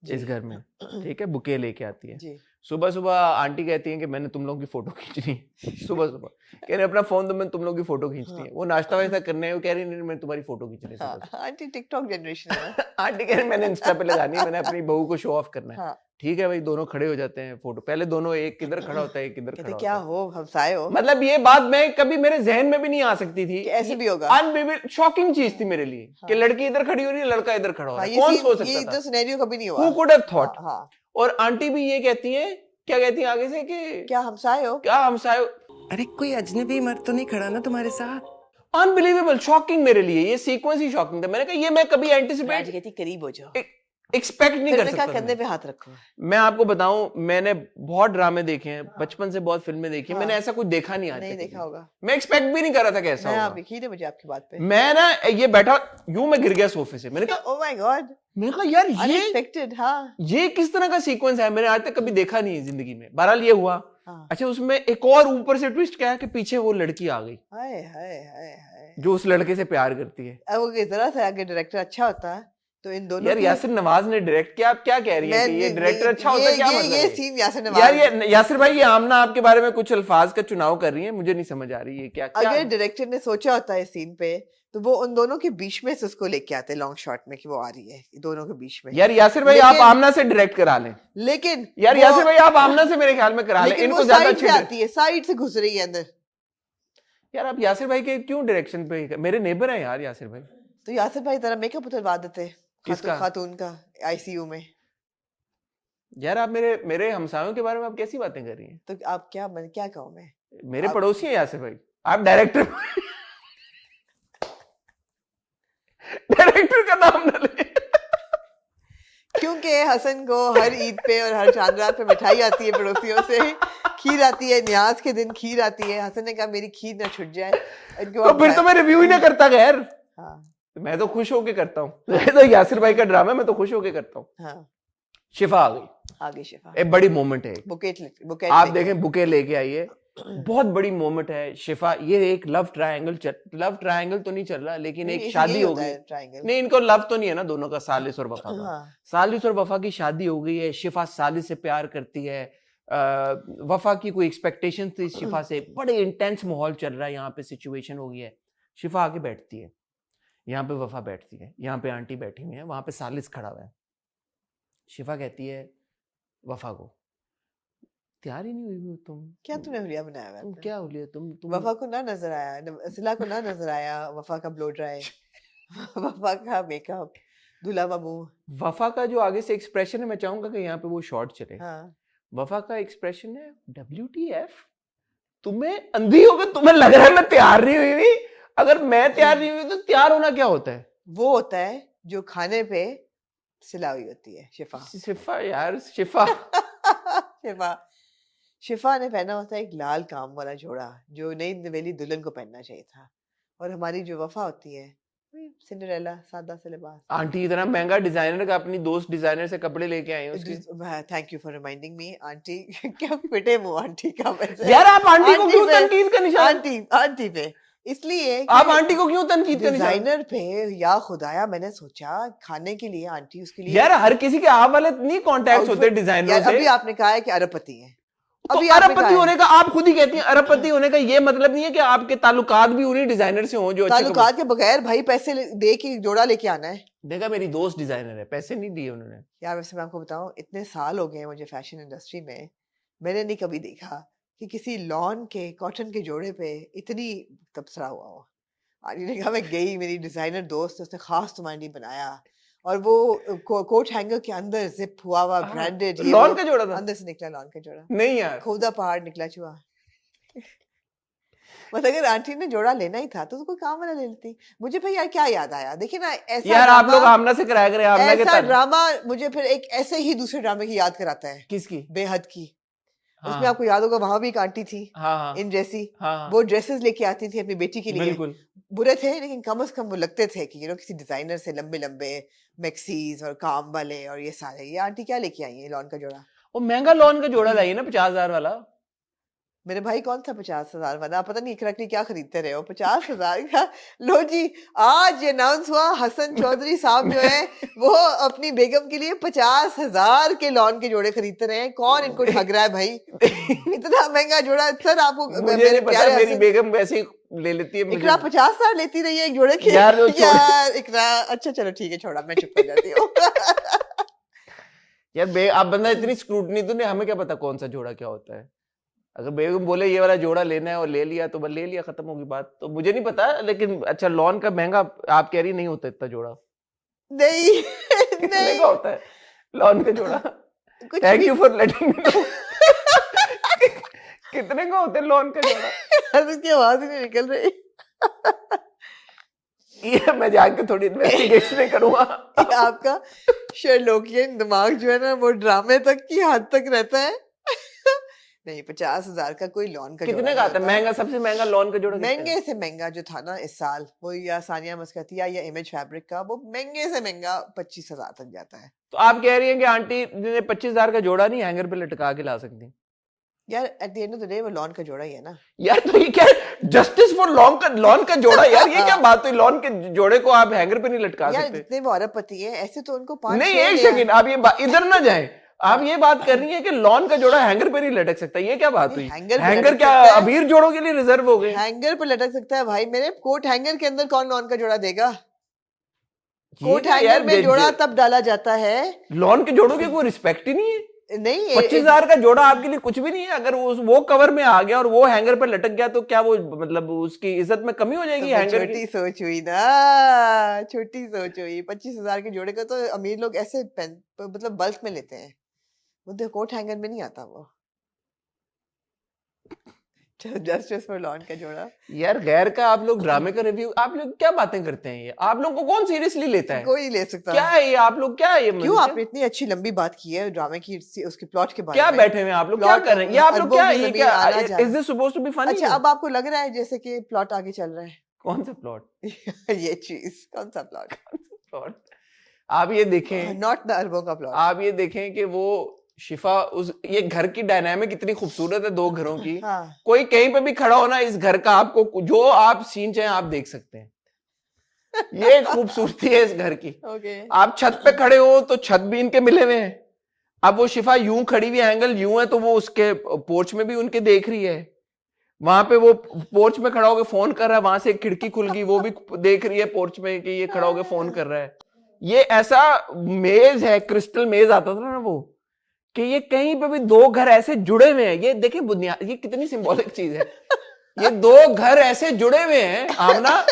जी। इस घर में, ठीक है, बुके लेके आती है। जी। सुबह सुबह आंटी कहती है कि मैंने तुम लोगों की फोटो खींचनी है। सुबह सुबह कह रहे अपना फोन दो, मैं तुम लोगों की फोटो खींचनी है। वो नाश्ता वाश्ता करने है, वो कह रही नहीं मैं तुम्हारी फोटो खींचनी है सुबह सुबह। आंटी टिकटॉक जनरेशन है ना। आंटी कह रही मैंने इंस्टा पे लगानी है, मैंने अपनी बहू को शो ऑफ करना है। हाँ। ठीक है भाई, दोनों खड़े हो जाते हैं फोटो, पहले दोनों एक किधर खड़ा होता है, एक किधर खड़ा कहते होता क्या है। हो, हमसाए हो। मतलब ये बात मैं कभी मेरे जहन में भी नहीं आ सकती थी कि ऐसे भी होगा। अनबिलीवेबल, शॉकिंग चीज थी मेरे लिए कि लड़की इधर खड़ी हो रही है, लड़का इधर खड़ा हो रहा है। कौन सोच ये सकता तो था? सिनेरियो कभी नहीं हुआ। Who could have thought? हाँ। और आंटी भी ये कहती हैं, क्या कहती हैं आगे से कि क्या हमसाए हो? क्या हमसाए? अरे कोई अजनबी मर्द तो नहीं खड़ा ना तुम्हारे साथ? अनबिलीवेबल, शॉकिंग मेरे लिए, ये सीक्वेंस ही शॉकिंग था। मैंने कहा ये मैं कभी एंटिसिपेट कहती करीब हो जाओ, एक्सपेक्ट नहीं कर फिर सकता कंधे था। पे हाथ रखो। मैं आपको बताऊं, मैंने बहुत ड्रामे देखे हैं, बचपन से बहुत फिल्में देखी हैं, मैंने ऐसा कुछ देखा नहीं आज नहीं तक देखा कभी। होगा। मैं एक्सपेक्ट भी नहीं कर रहा था कैसा मैं होगा। आप यकीन है मुझे आपकी बात पे। मैं ना ये बैठा यूं, मैं गिर गया सोफे से। मैंने कहा ओह माय गॉड, यार अनएक्सपेक्टेड। हाँ ये किस तरह का सीक्वेंस है, मैंने आज तक कभी देखा नहीं है जिंदगी में। बहरहाल ये हुआ। हाँ। अच्छा, उसमें एक और ऊपर से ट्विस्ट क्या है कि पीछे वो लड़की आ गई हाय हाय हाय हाय। जो उस लड़के से प्यार करती है। अब वो जरा सा अगर डायरेक्टर अच्छा होता तो इन दोनों यार यासिर नवाज ने डायरेक्ट किया, आप क्या कह रही हैं कि ये डायरेक्टर अच्छा होता है, क्या मतलब ये है? सीन यासिर यार नवाज, ये यासिर भाई, ये आमना आपके बारे में कुछ अल्फाज का चुनाव कर रही है, मुझे नहीं समझ आ रही है क्या क्या। अगर डायरेक्टर ने सोचा होता है सीन पे तो वो उन दोनों के बीच में से उसको लेके आते लॉन्ग शॉट में कि वो आ रही है दोनों के बीच में। यार यासिर भाई, आप आमना से डायरेक्ट करा लें। लेकिन यार यासिर भाई, आप आमना से मेरे ख्याल में करा लें, इनको ज्यादा साइड अच्छी से आती है, साइड से घुस रही है अंदर। यार आप यासिर भाई के क्यों डायरेक्शन पे, मेरे नेबर हैं यार यासिर भाई। तो यासिर भाई तेरा मेकअप उतरवा देते किसका? खातून का आईसीयू में। यार आप मेरे हमसायों के बारे में आप कैसी बातें कर रही हैं? तो आप क्या कहूँ मैं? मेरे पड़ोसी हैं यासिर भाई, आप डायरेक्टर डायरेक्टर का नाम न ले। क्योंकि हसन को हर ईद पे और हर चांद रात पे मिठाई आती है पड़ोसियों से, खीर आती है, न्याज के दिन खीर आती है। हसन ने कहा मेरी खीर ना छूट जाए। तो फिर तो मैं रिव्यू ही ना करता खैर। हाँ मैं तो खुश होके करता हूँ। तो यासिर भाई का ड्रामा मैं तो खुश होके करता हूँ। हाँ, शिफा आ गई, आगे शिफा एक बड़ी मोमेंट है। बुकेट आप देखें, बुके लेके आई है, बहुत बड़ी मोमेंट है शिफा। ये एक लव ट्रायंगल तो नहीं चल रहा, लेकिन एक शादी हो गई। नहीं, इनको लव तो नहीं है ना दोनों का, सालिस और वफा का। सालिस और वफा की शादी हो गई है। शिफा सालिस से प्यार करती है। वफा की कोई एक्सपेक्टेशन थी शिफा से, बड़े इंटेंस माहौल चल रहा है यहाँ पे, सिचुएशन हो गई है। शिफा आके बैठती है, यहाँ पे वफा बैठती है, यहाँ पे आंटी बैठी हुई है, वहां पे सालिस खड़ा हुआ है। शिफा कहती है वफा को, तैयार ही नहीं हुई हो तुम, क्या तूने हुलिया बनाया हुआ है? तुम क्या हुलिया, तुम वफा को ना नजर आया, सिला को ना नजर आया वफा का ब्लो ड्राई, वफा का मेकअप, दूल्हा बाबू। वफा का जो आगे से एक्सप्रेशन है, मैं चाहूंगा कि यहाँ पे वो शॉर्ट चले। हाँ। वफा का एक्सप्रेशन है WTF, तुम्हें अंधी हो गई, तुम्हें लग रहा है मैं तैयार नहीं हुई हुई। अगर मैं तैयार नहीं हुई तो तैयार होना क्या होता है? वो होता है जो खाने पे सिला हुई होती है। शिफा यार, शिफा शिफा ने पहना होता है एक लाल काम वाला जोड़ा जो नई नवेली दुल्हन को पहनना चाहिए था। और हमारी जो वफा होती है सिंड्रेला, सादा से लिबास। आंटी इतना महंगा डिजाइनर का, अपनी दोस्त डिजाइनर से कपड़े लेके आई हैं। Thank you for reminding me aunty. क्या पिटे मुंह आंटी का वैसे। यार आप आंटी को क्यों तनकीद का निशान? आंटी पे इसलिए आप आंटी को क्यों तनकीद का निशान? डिजाइनर पे, या खुदाया मैंने सोचा खाने के लिए आंटी उसके लिए। यार हर किसी के आप वाले नहीं कॉन्टैक्ट होते डिजाइनर से। अभी आपने कहा है कि अरबपति है, तो अरबपति होने का, आप खुद ही कहती हैं अरबपति होने का ये मतलब नहीं है कि आपके ताल्लुकात भी उन्हीं डिजाइनर से हों जो अच्छे। ताल्लुकात के बगैर भाई पैसे दे के जोड़ा लेके आना है। देखा, मेरी दोस्त डिजाइनर है, पैसे नहीं दिए उन्होंने। यार वैसे मैं आपको बताऊं, इतने साल हो गए मुझे फैशन इंडस्ट्री में, मैंने नहीं कभी देखा कि किसी लॉन के कॉटन के जोड़े पे इतनी तबसरा हुआ हो। आंटी ने कहा मैं गई, मेरी डिजाइनर दोस्त उसने खास तुम्हारे लिए बनाया, और वो कोट हैंगर के अंदर जिप हुआ हुआ ब्रांडेड लॉन का जोड़ा था, अंदर से निकला लॉन का जोड़ा। नहीं यार, खोदा पहाड़ निकला चुहा। मतलब अगर आंटी ने जोड़ा लेना ही था तो कोई काम वाला ले लेती। मुझे फिर यार क्या याद आया, देखिए ना ऐसा यार आप लोग आमना से कराया करें, आमना के ऐसा ड्रामा मुझे फिर एक ऐसे ही दूसरे ड्रामे की याद कराता है। किसकी? बेहद की। उसमें आपको याद होगा वहां भी एक आंटी थी इन जैसी, वो ड्रेसेस लेके आती थी अपनी बेटी के लिए। बिल्कुल बुरे थे लेकिन कम से कम वो लगते थे कि किसी डिजाइनर से लंबे लंबे मैक्सीज और काम वाले और ये सारे। ये आंटी क्या लेके आई है लॉन का जोड़ा? वो महंगा लॉन का जोड़ा लाई है ना, 50,000 वाला। मेरे भाई कौन था 50,000 वाला? पता नहीं इकरकली क्या खरीदते रहे हो 50,000 का। लो जी, आज ये अनाउंस हुआ हसन चौधरी साहब जो है वो अपनी बेगम के लिए 50,000 के लॉन के जोड़े खरीदते रहे हैं। कौन इनको ठग रहा है भाई? इतना महंगा जोड़ा सर आपको। मेरे प्यारे मेरी बेगम वैसे ही ले लेती है। इकरा 50,000 लेती रही है एक जोड़े के। यार इकरा, अच्छा चलो ठीक है, छोड़ा, मैं चुप कर जाती हूँ। यार आप बंदा इतनी स्क्रूटनी तो नहीं, हमें क्या पता कौन सा जोड़ा क्या होता है। अगर बेगम बोले ये वाला जोड़ा लेना है और ले लिया तो बस ले लिया, खत्म होगी बात। तो मुझे नहीं पता, लेकिन अच्छा लॉन का महंगा आप कह रही नहीं होता इतना जोड़ा? नहीं कितने का होता है लॉन का जोड़ा? Thank you for letting me know. कितने का होता है लॉन का जोड़ा? इसकी आवाज ही नहीं निकल रही। ये मैं जाके थोड़ी इन्वेस्टिगेशन करूंगा। आपका शर्लोकियन दिमाग जो है ना वो ड्रामे तक की हद तक रहता है। नहीं, 50,000 का कोई लॉन का कितने का आता है महंगा? सबसे महंगा लॉन का जोड़ा महंगे से महंगा जो था ना इस साल, वो या सानिया मस्कतिया या इमेज फैब्रिक का, वो महंगे से महंगा 25,000 तक जाता है। तो आप कह रही हैं कि आंटी ने 25,000 का जोड़ा नहीं हैंगर पे लटका के ला सकती? यार at the end of the day वो लॉन का जोड़ा ही है ना। यार तो ये क्या जस्टिस फॉर लॉन का जोड़ा यार, ये क्या बात हुई? लॉन के जोड़े को आप हैंगर पे नहीं लटका यार सकते? जितने वो अरबपति है ऐसे तो उनको 5 नहीं, एक सेकंड, आप ये इधर ना जाए। आप ये बात कर रही है कि लॉन का जोड़ा हैंगर पे नहीं लटक सकता, ये क्या बात हुई? हैंगर पे हैंगर लटक क्या सकता है। अबीर जोड़ों के लिए रिजर्व हो गए? हैंगर पे लटक सकता है भाई, मेरे कोट हैंगर के अंदर कौन लॉन का जोड़ा देगा? ये कोट क्या हैंगर यार, में जोड़ा तब डाला जाता है। लॉन के जोड़ों की कोई रिस्पेक्ट ही नहीं है। नहीं 25,000 का जोड़ा आपके लिए कुछ भी नहीं है। अगर वो कवर में आ गया और वो हैंगर पर लटक गया तो क्या वो मतलब उसकी इज्जत में कमी हो जाएगी? तो हैंगर छोटी की सोच हुई ना, छोटी सोच हुई। 25,000 के जोड़े का तो अमीर लोग ऐसे मतलब बल्क में लेते हैं, वो तो कोट हैंगर में नहीं आता वो। जस्टिस फॉर लॉन का जोड़ा यार, गैर का आप लोग ड्रामे का रिव्यू, आप लोग क्या बातें करते हैं? ये आप लोग को कौन सीरियसली लेता है? कोई नहीं ले सकता। क्या है ये? आप लोग क्या है ये? क्यों आपने इतनी अच्छी लंबी बात की है ड्रामे की, उसके प्लॉट के बारे क्या में? बैठे हुए हैं आप लोग? क्या प्लॉट कर रहे हैं ये? आप लोग अरबों क्या की ये ज़मीन क्या आना जाना। Is this supposed to be funny? अच्छा, अब आपको लग रहा है जैसे कि प्लॉट आगे चल रहा है। कौन सा प्लॉट? ये चीज कौन सा प्लॉट? प्लॉट आप ये देखें, नॉट द अरबों का प्लॉट। आप ये देखें कि वो शिफा ये घर की डायनामिक इतनी खूबसूरत है, 2 घरों की। हाँ। कोई कहीं पे भी खड़ा होना इस घर का, आपको जो आप सीन चाहे आप देख सकते हैं। ये खूबसूरती है इस घर की। ओके। आप छत पे खड़े हो तो छत भी इनके मिले हुए हैं। अब वो शिफा यूं खड़ी हुई, एंगल यूं है तो वो उसके पोर्च में भी उनके देख रही है। वहां पे वो पोर्च में खड़ा होकर फोन कर रहा है, वहां से एक खिड़की खुल गई, वो भी देख रही है पोर्च में कि ये खड़ा होकर फोन कर रहा है। ये ऐसा मेज है, क्रिस्टल मेज आता था ना वो, कि ये कहीं पे भी 2 घर ऐसे जुड़े हुए हैं। ये देखें बुनियाद, ये कितनी सिंबॉलिक चीज है। ये 2 घर ऐसे जुड़े हुए हैं, आमना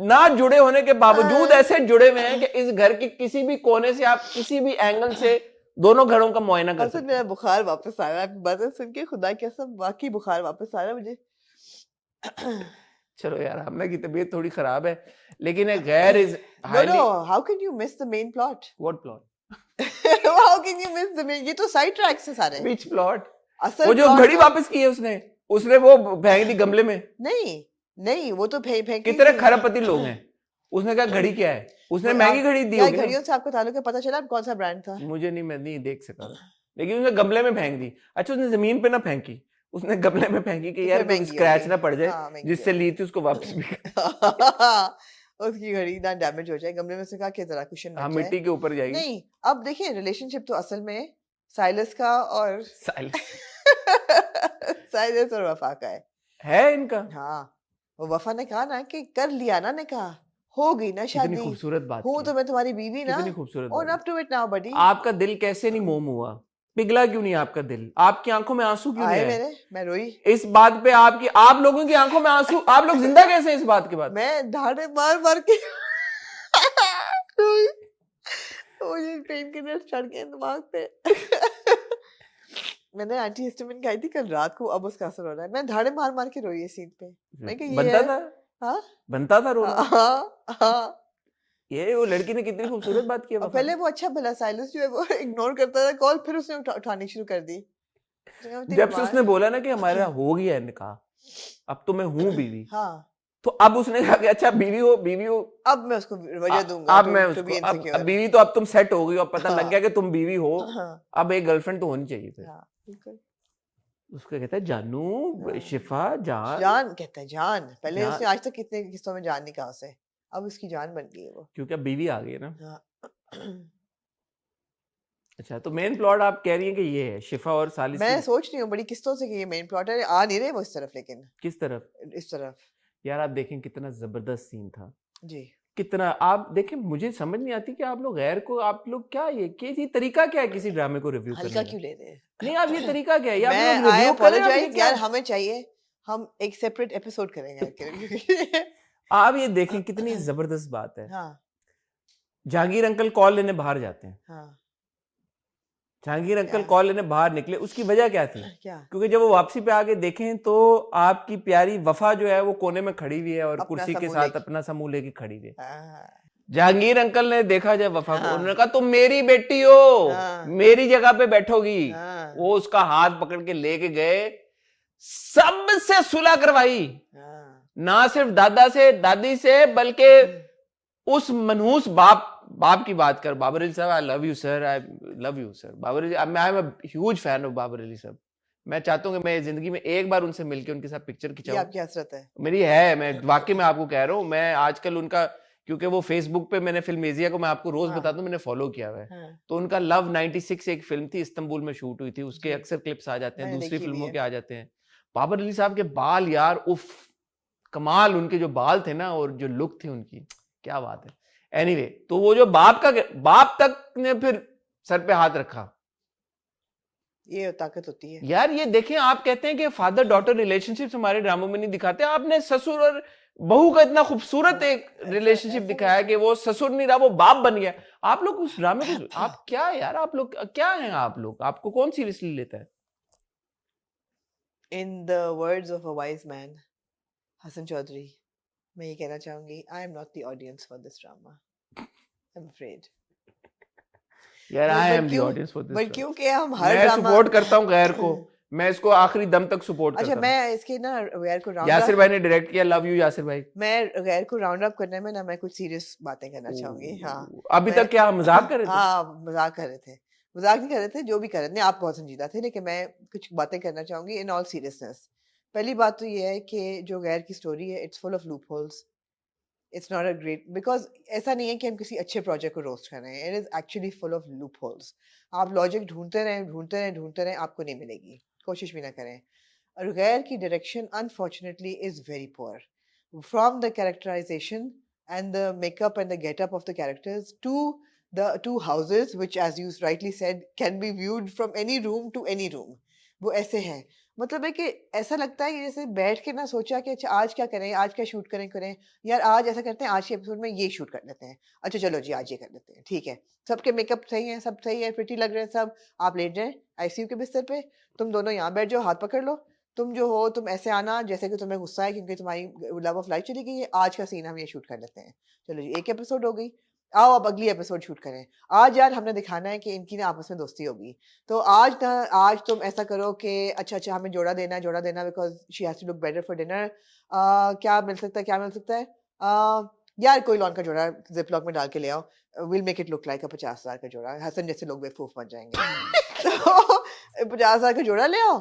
ना जुड़े होने के बावजूद ऐसे जुड़े हुए हैं कि इस घर के किसी भी कोने से आप किसी भी एंगल से दोनों घरों का मुआयना कर सकते हैं। मेरा बुखार वापस आ रहा है आपकी बातें सुन के, खुदा की कसम वाकई बुखार वापस आ रहा है मुझे। चलो यार, आमना की तबीयत थोड़ी खराब है, लेकिन गैर is highly. No, how can you miss the main plot? What plot? How can you miss the main? ये तो साइड ट्रैक्स है सारे। Which plot? असल वो जो plot घड़ी तो- वापस की है उसने वो फेंक दी गमले में। नहीं वो तो फेंक कितने खरबपति लोग हैं। उसने कहा घड़ी क्या है, उसने महंगी घड़ी दी होगी ना। घड़ियों से आपको ताल्लुक है, पता चला कौन सा ब्रांड था? मुझे नहीं, मैं नहीं देख सका, लेकिन उसने गमले में फेंक दी। अच्छा, उसने जमीन पे ना फेंकी, उसने गमले में फेंकी कि यार महंगी स्क्रैच होगी। ना पड़ जाए, हाँ, महंगी जिससे ली थी उसको वापस भी उसकी घड़ी ना डैमेज हो जाए। गमले में से कहा कि जरा कुशन हाँ, बच जाए। मिट्टी के ऊपर जाएगी। नहीं, अब देखिए रिलेशनशिप तो असल में साइलस का और साइलस और वफा का है इनका। हाँ, वो वफा ने कहा ना कि कर लिया ना, ने कहा हो गई ना कितनी शादी, खूबसूरत बात हूँ की। तो मैं तुम्हारी बीवी ना, कितनी खूबसूरत ओन बात अप टू इट नाउ बडी। आपका दिल कैसे नहीं मोम हुआ? पिघला क्यों नहीं आपका दिल? आपकी आंखों में आंसू क्यों नहीं आए आए? मेरे, मैं रोई। इस बात पे आप लोगों की आंखों में आंसू, आप लोग जिंदा कैसे हैं इस बात के बाद? मैं धाड़े मार मार के रोई। मुझे पेन किलर चढ़ गए दिमाग पे। मैंने एंटी हिस्टामिन खाई थी कल रात को, अब उसका असर हो रहा है। मैं धाड़े मार मार के रोई इस सीन पे। मैं कहा ये बनता है। था, हाँ बनता था रोना। हाँ। ये वो लड़की ने कितनी खूबसूरत बात की है और वफा पहले ने। वो अच्छा भला साइलस जो है वो इग्नोर करता था कॉल, फिर उसने उठानी शुरू कर दी। जब से उसने बोला ना कि हमारा हो गया है निकाह, अब तो मैं हूँ बीवी, हाँ, तो अब उसने कहा कि अच्छा बीवी हो, अब मैं उसको वजह दूंगा अब मैं to उसको be अब insecure। बीवी तो अब तुम सेट हो गई और पता लग हाँ। गया कि तुम बीवी हो, हाँ, अब एक गर्लफ्रेंड तो होनी चाहिए फिर। हाँ, बिल्कुल। उसका कहता है जानू, हाँ। शिफा, जान, जान कहता है जान। पहले जान। उसने आज तक कितने किस्तों में जान नहीं कहा उसे, अब उसकी जान बन गई है वो। क्योंकि अब बीवी आ गई है ना। हाँ। अच्छा, तो मेन प्लॉट आप कह रही हैं कि ये है शिफा और सालिस मैं की। सोच रही हूँ बड़ी किस्तों से कि ये मेन प्लॉट है, आ नहीं रहे वो इस तरफ, लेकिन किस तरफ? इस तरफ। यार आप देखें कितना जबरदस्त सीन था, जी, कितना। आप देखें, मुझे समझ नहीं आती कि आप लोग गैर को, आप लोग क्या ये तरीका क्या है किसी ड्रामे को रिव्यू हल्का करने का? क्यों ले रहे हैं? नहीं, आप ये तरीका क्या है? ये आप मैं लोग आई रिव्यू कर रहे हैं, आप ये अपोलोजाइज क्या यार, है? हमें चाहिए हम एक सेपरेट एपिसोड करेंगे इसके लिए। आप ये देखें कितनी जबरदस्त बात है। हाँ जहांगीर अंकल कॉल लेने बाहर जाते हैं। हाँ, जहांगीर अंकल क्या? कॉल लेने बाहर निकले, उसकी वजह क्या थी? क्या? क्योंकि जब वो वापसी पे आके देखें तो आपकी प्यारी वफा जो है वो कोने में खड़ी हुई है और अपना कुर्सी के समूह साथ लेके। अपना समूह लेके खड़ी हुई है। हाँ, जहांगीर अंकल ने देखा जब वफा को, हाँ। उन्होंने कहा तुम मेरी बेटी हो, हाँ। मेरी जगह पे बैठोगी। हाँ, वो उसका हाथ पकड़ के लेके गए, सबसे सुलह करवाई, हाँ। ना सिर्फ दादा से, दादी से, बल्कि उस मनहूस बाप की बात कर। बाबर अली साहब, I love you sir, I love you sir. Babar Ali, I am a huge fan of Babar Ali साहब। मैं चाहता हूँ कि मैं जिंदगी में एक बार उनसे मिलके उनके साथ पिक्चर ये खिंचाऊं। आपकी हसरत है। मेरी है, मैं वाकई में आपको कह रहा हूँ, मैं आजकल उनका, क्योंकि वो फेसबुक पे मैंने फिल्म एजिया को मैं आपको रोज हाँ। बताता हूँ, मैंने फॉलो किया हुआ है। हाँ, तो उनका लव 96 एक फिल्म थी, इस्तांबुल में शूट हुई थी, उसके जी। अक्सर क्लिप्स आ जाते हैं, मैंने दूसरी देखी भी फिल्मों है। के आ जाते हैं। बाबर अली साहब के बाल यार, उफ, कमाल, उनके जो बाल थे ना और जो लुक थी उनकी, क्या बात है। एनीवे, तो वो जो बाप तक ने फिर सर पे हाथ रखा। ये ताकत होती है। यार ये देखें, आप कहते हैं कि फादर डॉटर रिलेशनशिप्स हमारे ड्रामों में नहीं दिखाते, आपने ससुर और बहू का इतना खूबसूरत एक रिलेशनशिप दिखाया कि वो ससुर नहीं रहा, वो बाप बन गया। आप लोग उस ड्रामे को, आप क्या यार, आप लोग क्या हैं, आप लोग, आपको कौन सीरियसली लेता है? In the words of a wise man, Hasan Chaudhary, मैं ये कहना चाहूंगी, I am not the audience for this drama. I'm afraid. यार आई But एम द क्यों? Audience for this. But क्योंकि हम हर मैं ड्रामा सपोर्ट करता हूँ गैर को, मैं इसको आखिरी दम तक सपोर्ट अच्छा, करता हूँ। मैं इसके ना गैर को राउंड यासिर भाई ने डायरेक्ट किया, लव यू यासिर भाई। मैं गैर को राउंड अप करने में ना मैं कुछ सीरियस बातें करना चाहूंगी। हाँ, अभी मैं तक क्या मजाक कर रहे थे? हाँ, मजाक कर रहे थे, मजाक नहीं कर रहे थे, जो भी कर रहे थे आप बहुत संजीदा थे, लेकिन मैं कुछ बातें करना चाहूंगी इन ऑल सीरियसनेस। पहली बात तो ये है कि जो गैर की स्टोरी है, it's full of loop holes. It's not a great, because ऐसा नहीं है कि हम किसी अच्छे प्रोजेक्ट को रोस्ट कर रहे हैं, it is actually full of loop holes. आप लॉजिक ढूंढते रहें, ढूंढते रहें, ढूंढते रहें, आपको नहीं मिलेगी, कोशिश भी ना करें। और गैर की direction unfortunately is very poor, from the characterization and the makeup and the get-up of the characters to the two houses, which, as you rightly said, can be viewed from any room to any room. वो ऐसे हैं, मतलब है कि ऐसा लगता है कि जैसे बैठ के ना सोचा कि अच्छा आज क्या करें, आज क्या शूट करें यार, आज ऐसा करते हैं, आज के एपिसोड में ये शूट कर लेते हैं, अच्छा चलो जी आज ये कर लेते हैं, ठीक है, सबके मेकअप सही है, सब सही है, प्रिटी लग रहे हैं सब, आप लेट जाएं आईसीयू के बिस्तर पे, तुम दोनों यहाँ बैठ जाओ, हाथ पकड़ लो, तुम जो हो तुम ऐसे आना जैसे कि तुम्हें गुस्सा है क्योंकि तुम्हारी लव ऑफ लाइफ चली गई है, आज का सीन हम ये शूट कर लेते हैं, चलो जी एक एपिसोड हो गई, आओ अब अगली एपिसोड शूट करें, आज यार हमने दिखाना है कि इनकी ना आपस में दोस्ती होगी, तो आज तुम ऐसा करो कि अच्छा हमें जोड़ा देना because she has to look better for dinner, क्या मिल सकता है यार कोई लॉन का जोड़ा जिप लॉक में डाल के ले आओ, will make it look like 50,000 का जोड़ा, हसन जैसे लोग बेवकूफ बन जाएंगे तो 50,000 का जोड़ा ले आओ,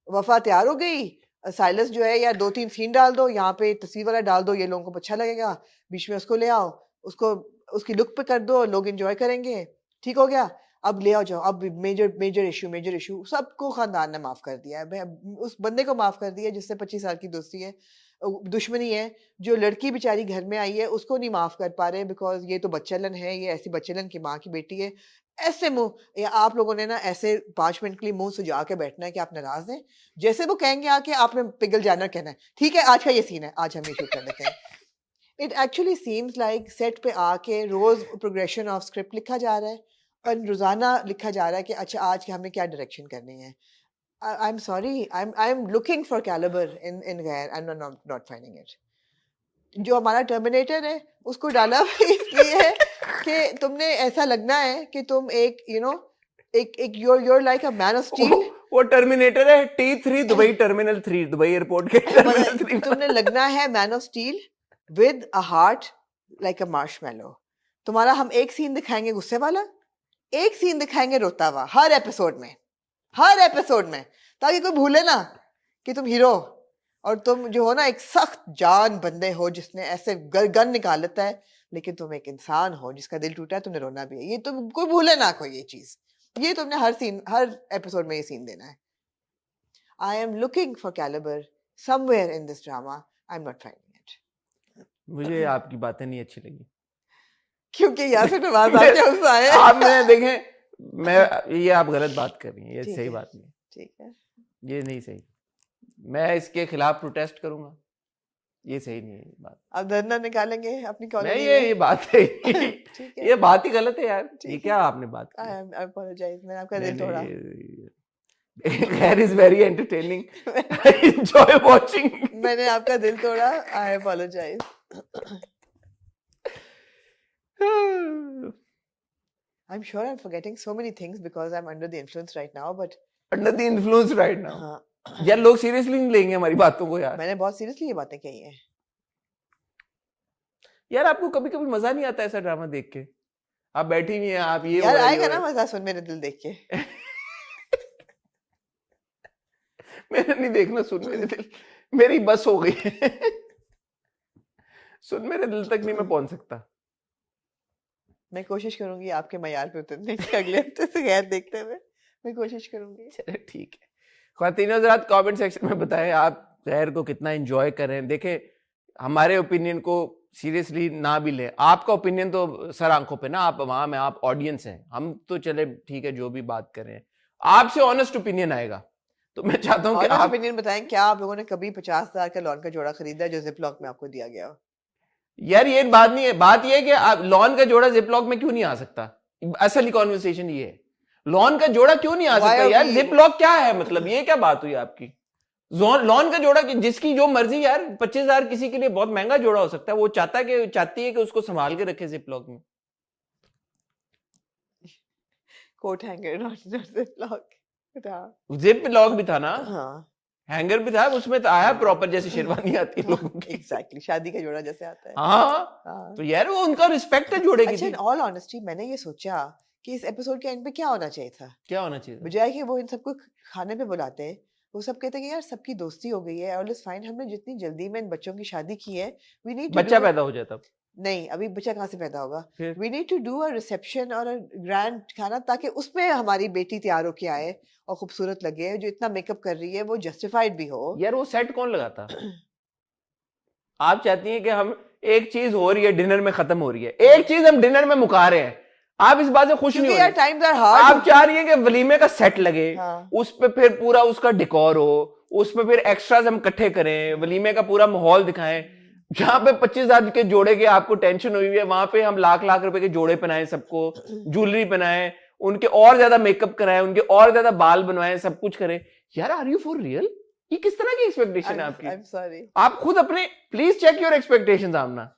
वफा तैयार हो गई, साइलस जो है यार 2-3 सीन डाल दो, यहाँ पे तस्वीर वाला डाल दो, ये लोगों को अच्छा लगेगा, बीच में उसको ले आओ, उसको उसकी लुक पे कर दो, लोग एंजॉय करेंगे, ठीक हो गया, अब ले आओ जाओ, अब मेजर इशू सबको खानदान ने माफ कर दिया है, उस बंदे को माफ कर दिया जिससे 25 साल की दोस्ती है, दुश्मनी है, जो लड़की बेचारी घर में आई है उसको नहीं माफ कर पा रहे बिकॉज ये तो बच्चलन है, ये ऐसी बच्चलन की माँ की बेटी है, ऐसे मुंह या आप लोगों ने ना ऐसे 5 मिनट के लिए मुंह सुजा के बैठना है कि आप नाराज हैं, जैसे वो कहेंगे आके आपने पिघल जाना, कहना है ठीक है आज का ये सीन है, आज हम ये शूट कर लेते हैं। It actually seems like set पे आके रोज प्रोग्रेशन ऑफ स्क्रिप्ट लिखा जा रहा है और रोजाना लिखा जा रहा है कि अच्छा आज के हमें क्या डायरेक्शन करनी है। I'm sorry, I'm looking for caliber in Ghair, I'm not finding it. जो हमारा टर्मिनेटर है उसको डाला इसलिए है कि तुमने ऐसा लगना है कि तुम एक एक you're like a man of steel। वो टर्मिनेटर है T3 Dubai terminal 3 Dubai airport के टर्मिनल 3 तुमने लगना है man of steel with a heart like a Marshmallow. तुम्हारा हम एक सीन दिखाएंगे गुस्से वाला, एक सीन दिखाएंगे रोता हुआ हर एपिसोड में, ताकि कोई भूले ना कि तुम हीरो और तुम जो हो ना एक सख्त जान बंदे हो जिसने ऐसे गन निकाल लेता है, लेकिन तुम एक इंसान हो जिसका दिल टूटा है, तुमने रोना भी है, ये तुम कोई भूले ना कोई ये चीज, ये तुमने हर एपिसोड में ये सीन देना है। I am looking for calibre somewhere in this drama, I am not finding it. मुझे आपकी बातें नहीं अच्छी लगी क्योंकि यासिर नवाज आपके हमसे आए आपने देखें, मैं ये आप गलत बात कर रही हैं, ये ठीक सही है, बात नहीं, ठीक है, ये नहीं सही, मैं इसके खिलाफ प्रोटेस्ट करूंगा, ये सही नहीं है ये बात। अब धरना निकालेंगे अपनी नहीं कॉलोनी ये बात है ठीक है, ये बात ही गलत है यार, ठीक ये है। क्या आपने बात की? आई अपोलोजाइज, मैंने आपका दिल तोड़ा। Hair is very entertaining. I enjoy watching. मैंने आपका दिल तोड़ा, आई apologise. I'm sure I'm forgetting so many things because I'm under the influence right now, but Under the influence right now. हाँ, यार लोग सीरियसली नहीं लेंगे हमारी बातों को यार। मैंने बहुत सीरियसली ये बातें कही हैं। यार आपको कभी कभी मजा नहीं आता ऐसा ड्रामा देख के? आप बैठी हुई हैं, आप ये यार हो रही आएगा हो ना मजा सुन मेरे दिल देख के। मैंने नहीं देखना सुन मेरे दिल, मेरी बस हो गई है। सुन मेरे दिल तक नहीं मैं पहुंच सकता। मैं कोशिश करूंगी आपके मयार पे उतरने की अगले हफ्ते से गैर देखते हुए मैं कोशिश करूंगी। चले ठीक है। ख्वातीनो हज़रात कमेंट सेक्शन में बताएं आप गैर को कितना एंजॉय कर रहे हैं। देखें हमारे ओपिनियन को सीरियसली ना भी लें, आपका ओपिनियन तो सर आंखों पे ना, आप वहां में आप ऑडियंस हैं, हम तो चले ठीक है जो भी बात करें, आपसे ऑनेस्ट ओपिनियन आएगा। तो मैं चाहता हूँ कि आप ओपिनियन बताएं, क्या आप लोगों ने कभी 50,000 का लॉन का जोड़ा खरीदा जो जिपलॉक में आपको दिया गया हो? यार ये बात नहीं है, बात ये है कि आप लॉन का जोड़ा जिपलॉक में क्यों नहीं आ सकता। असली कॉन्वर्सेशन ये है, लॉन का जोड़ा क्यों नहीं आ सकता यार, जिपलॉक क्या है, मतलब ये क्या बात हुई आपकी। लॉन का जोड़ा जिसकी जो मर्जी यार, 25,000 किसी के लिए बहुत महंगा जोड़ा हो सकता है, वो चाहती है कि उसको संभाल के रखे जिपलॉक में। Coat hanger not Ziploc. Ziploc भी था ना, हाँ हैंगर भी था, उसमें तो आया प्रॉपर जैसे शेरवानी आती है लोगों की। एग्जैक्टली, शादी का जोड़ा जैसे आता है। हाँ तो यार वो उनका रिस्पेक्ट है जोड़े की। अच्छा, इन ऑल ऑनेस्टी मैंने ये सोचा कि इस एपिसोड के एंड पे क्या होना चाहिए था। क्या होना चाहिए था? बजाय कि वो इन सबको खाने पे बुलाते हैं, वो सब कहते हैं कि यार सबकी दोस्ती हो गई है, ऑल इज फाइन, हमने जितनी जल्दी में इन बच्चों की शादी की है, वी नीड बच्चा पैदा हो जाता। नहीं, अभी बच्चा कहाँ से पैदा होगा। फिर? We need to do a reception और अ ग्रैंड खाना, ताकि उसमें हमारी बेटी तैयार होके आए और खूबसूरत लगे, जो इतना मेकअप कर रही है वो जस्टिफाइड भी हो। यार वो सेट कौन लगाता? आप चाहती हैं कि हम एक चीज हो रही है डिनर में खत्म हो रही है, एक चीज हम डिनर में मुका रहे हैं, आप इस बात से खुश नहीं हो यार रही। Times are hard. आप चाह रही हैं कि वलीमे का सेट लगे, हाँ। उस पे फिर पूरा उसका डेकोर हो, उस पे फिर एक्स्ट्राज हम इकट्ठे करें, वलीमे का पूरा माहौल दिखाएं। जहां पे 25,000 के जोड़े की आपको टेंशन हुई है, वहां पे हम लाख लाख रुपए के जोड़े पहनाएं, सबको ज्वेलरी पहनाएं, उनके और ज्यादा मेकअप कराएं, उनके और ज्यादा बाल बनवाएं, सब कुछ करें। यार आर यू फॉर रियल? ये किस तरह की एक्सपेक्टेशन है आपकी? I'm sorry. आप खुद अपने please check your expectations Amna.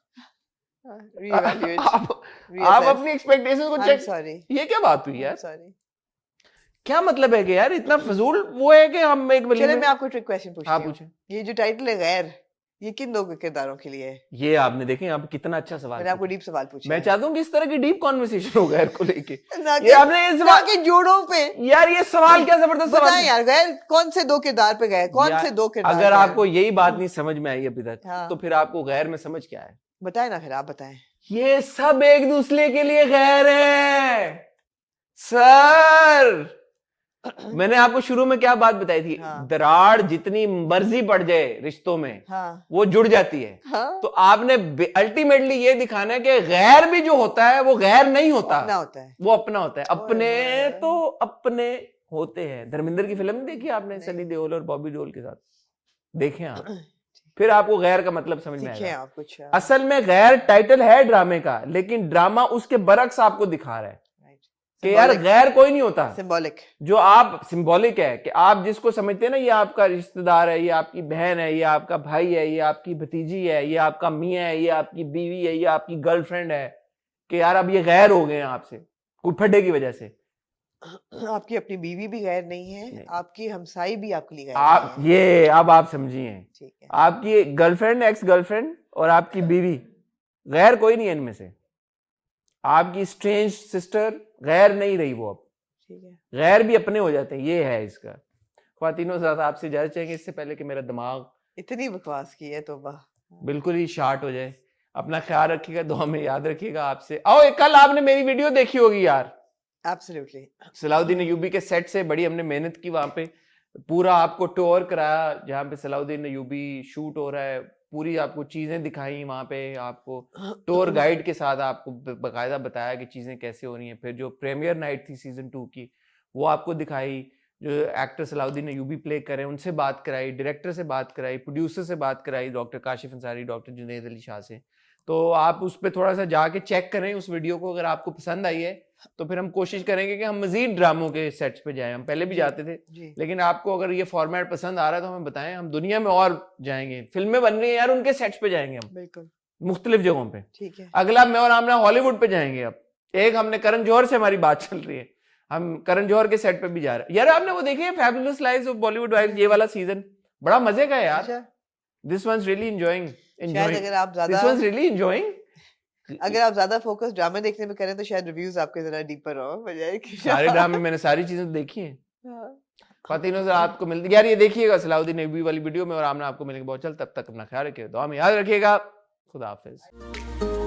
Reevaluate. आप अपनी एक्सपेक्टेशंस को I'm चेक। sorry. ये क्या बात हुई यार? I'm sorry. क्या मतलब है कि यार इतना फजूल वो है कि हम एक चलिए वलीमे। मैं आपको ट्रिक क्वेश्चन पूछती हाँ हूँ। पूछे। ये जो टाइटल है गैर, ये किन दो किरदारों के लिए है? ये आपने देखें आप कितना अच्छा सवाल मैंने आपको पूछा। डीप सवाल पूछा मैं है। चाहता हूँ कि इस तरह की डीप कॉन्वर्सेशन हो गैर को लेके। ना ये आपने इस सवाल के जोड़ों पे। यार ये सवाल क्या जबरदस्त सवाल बताएं यार, गैर कौन से दो किरदार पे गए, कौन यार, से दो किरदार अगर पे आपको हैं? यही बात नहीं समझ में आई अभी तक, हाँ। तो फिर आपको गैर में समझ क्या है? बताएं ना, फिर आप बताएं। ये सब एक दूसरे के लिए गैर है सर। मैंने आपको शुरू में क्या बात बताई थी? हाँ। दरार जितनी मर्जी पड़ जाए रिश्तों में, हाँ वो जुड़ जाती है। हाँ, तो आपने अल्टीमेटली ये दिखाना है कि गैर भी जो होता है वो गैर नहीं होता, अपना होता है। वो अपना होता है। अपने ओए। तो अपने होते हैं। धर्मेंद्र की फिल्म देखी आपने? नहीं। सनी देओल और बॉबी देओल के साथ, देखें आप, फिर आपको गैर का मतलब समझ में सीखें आएगा। आप कुछ। असल में गैर टाइटल है ड्रामे का, लेकिन ड्रामा उसके बरक्स आपको दिखा रहा है कि यार गैर कोई नहीं होता। सिंबॉलिक, जो आप सिंबॉलिक है कि आप जिसको समझते हैं ना, ये आपका रिश्तेदार है, ये आपकी बहन है, ये आपका भाई है, ये आपकी भतीजी है, ये आपका मियाँ है, ये आपकी बीवी है, ये आपकी गर्लफ्रेंड है, कि यार अब ये गैर हो गए हैं आपसे कोई फड्डे की वजह से। आपकी अपनी बीवी भी गैर नहीं है, नहीं। आपकी हमसाई भी आपके लिए गैर आप नहीं है। ये अब आप समझिए, ठीक है। आपकी गर्लफ्रेंड, एक्स गर्लफ्रेंड और आपकी बीवी, गैर कोई नहीं है इनमें से। आपकी स्ट्रेंज सिस्टर गैर नहीं रही वो, अब ठीक है। गैर भी अपने हो जाते हैं। ये है इसका। ख्वातीनों ज़रा आपसे इजाजत चाहेंगे इससे पहले कि मेरा दिमाग इतनी बकवास की है, तौबा। बिल्कुल ही शार्ट हो जाए। अपना ख्याल रखिएगा, दुआ में याद रखिएगा आपसे। आओ, कल आपने मेरी वीडियो देखी होगी यार, एब्सोल्युटली। सलाउद्दीन अय्यूबी के सेट से बड़ी हमने मेहनत की, वहां पे पूरा आपको टूर कराया, जहाँ पे सलाउद्दीन अय्यूबी शूट हो रहा है, पूरी आपको चीजें दिखाई, वहां पे आपको टूर गाइड के साथ आपको बकायदा बताया कि चीजें कैसे हो रही हैं। फिर जो प्रीमियर नाइट थी सीजन 2 की, वो आपको दिखाई, जो एक्टर सलाउद्दीन अय्यूबी प्ले करें उनसे बात कराई, डायरेक्टर से बात कराई, प्रोड्यूसर से बात कराई, डॉक्टर काशिफ अंसारी, डॉक्टर जुनैद अली शाह से। तो आप उस पर थोड़ा सा जाके चेक करें उस वीडियो को। अगर आपको पसंद आई है तो फिर हम कोशिश करेंगे कि हम मजीद ड्रामों के सेट्स पे जाएं। हम पहले भी जाते थे, जी। लेकिन आपको अगर ये फॉर्मेट पसंद आ रहा है तो हमें बताएं, हम दुनिया में और जाएंगे। फिल्में बन रही हैं यार, उनके सेट्स पे जाएंगे हम, बिल्कुल मुख्तलिफ जगहों पे। ठीक है। अगला मैं और आमना हॉलीवुड पे जाएंगे। अब एक हमने करण जौहर से हमारी बात चल रही है, हम करण जौहर के सेट पे भी जा रहे हैं। यार आपने वो देखी है fabulous lives of Bollywood wives, ये वाला सीजन बड़ा मजे का है यार। अच्छा, दिस वंस रियली एंजॉयिंग शायद अगर आप दिस वंस रियली एंजॉयिंग। ज्यादा फोकस ड्रामे देखने में करें तो शायद रिव्यूज आपके जरा डीपर हो, बजाय कि सारे ड्रामे मैंने सारी चीजें तो देखी हैं। हाँ। खातिनों से आपको मिलती यार, ये देखिएगा सलाउद्दीन अय्यूबी वाली वीडियो में, और आमना आपको मिलेंगे बहुत जल्द। तब तक अपना ख्याल रखिएगा, दुआ में याद रखिएगा। खुदा हाफिज।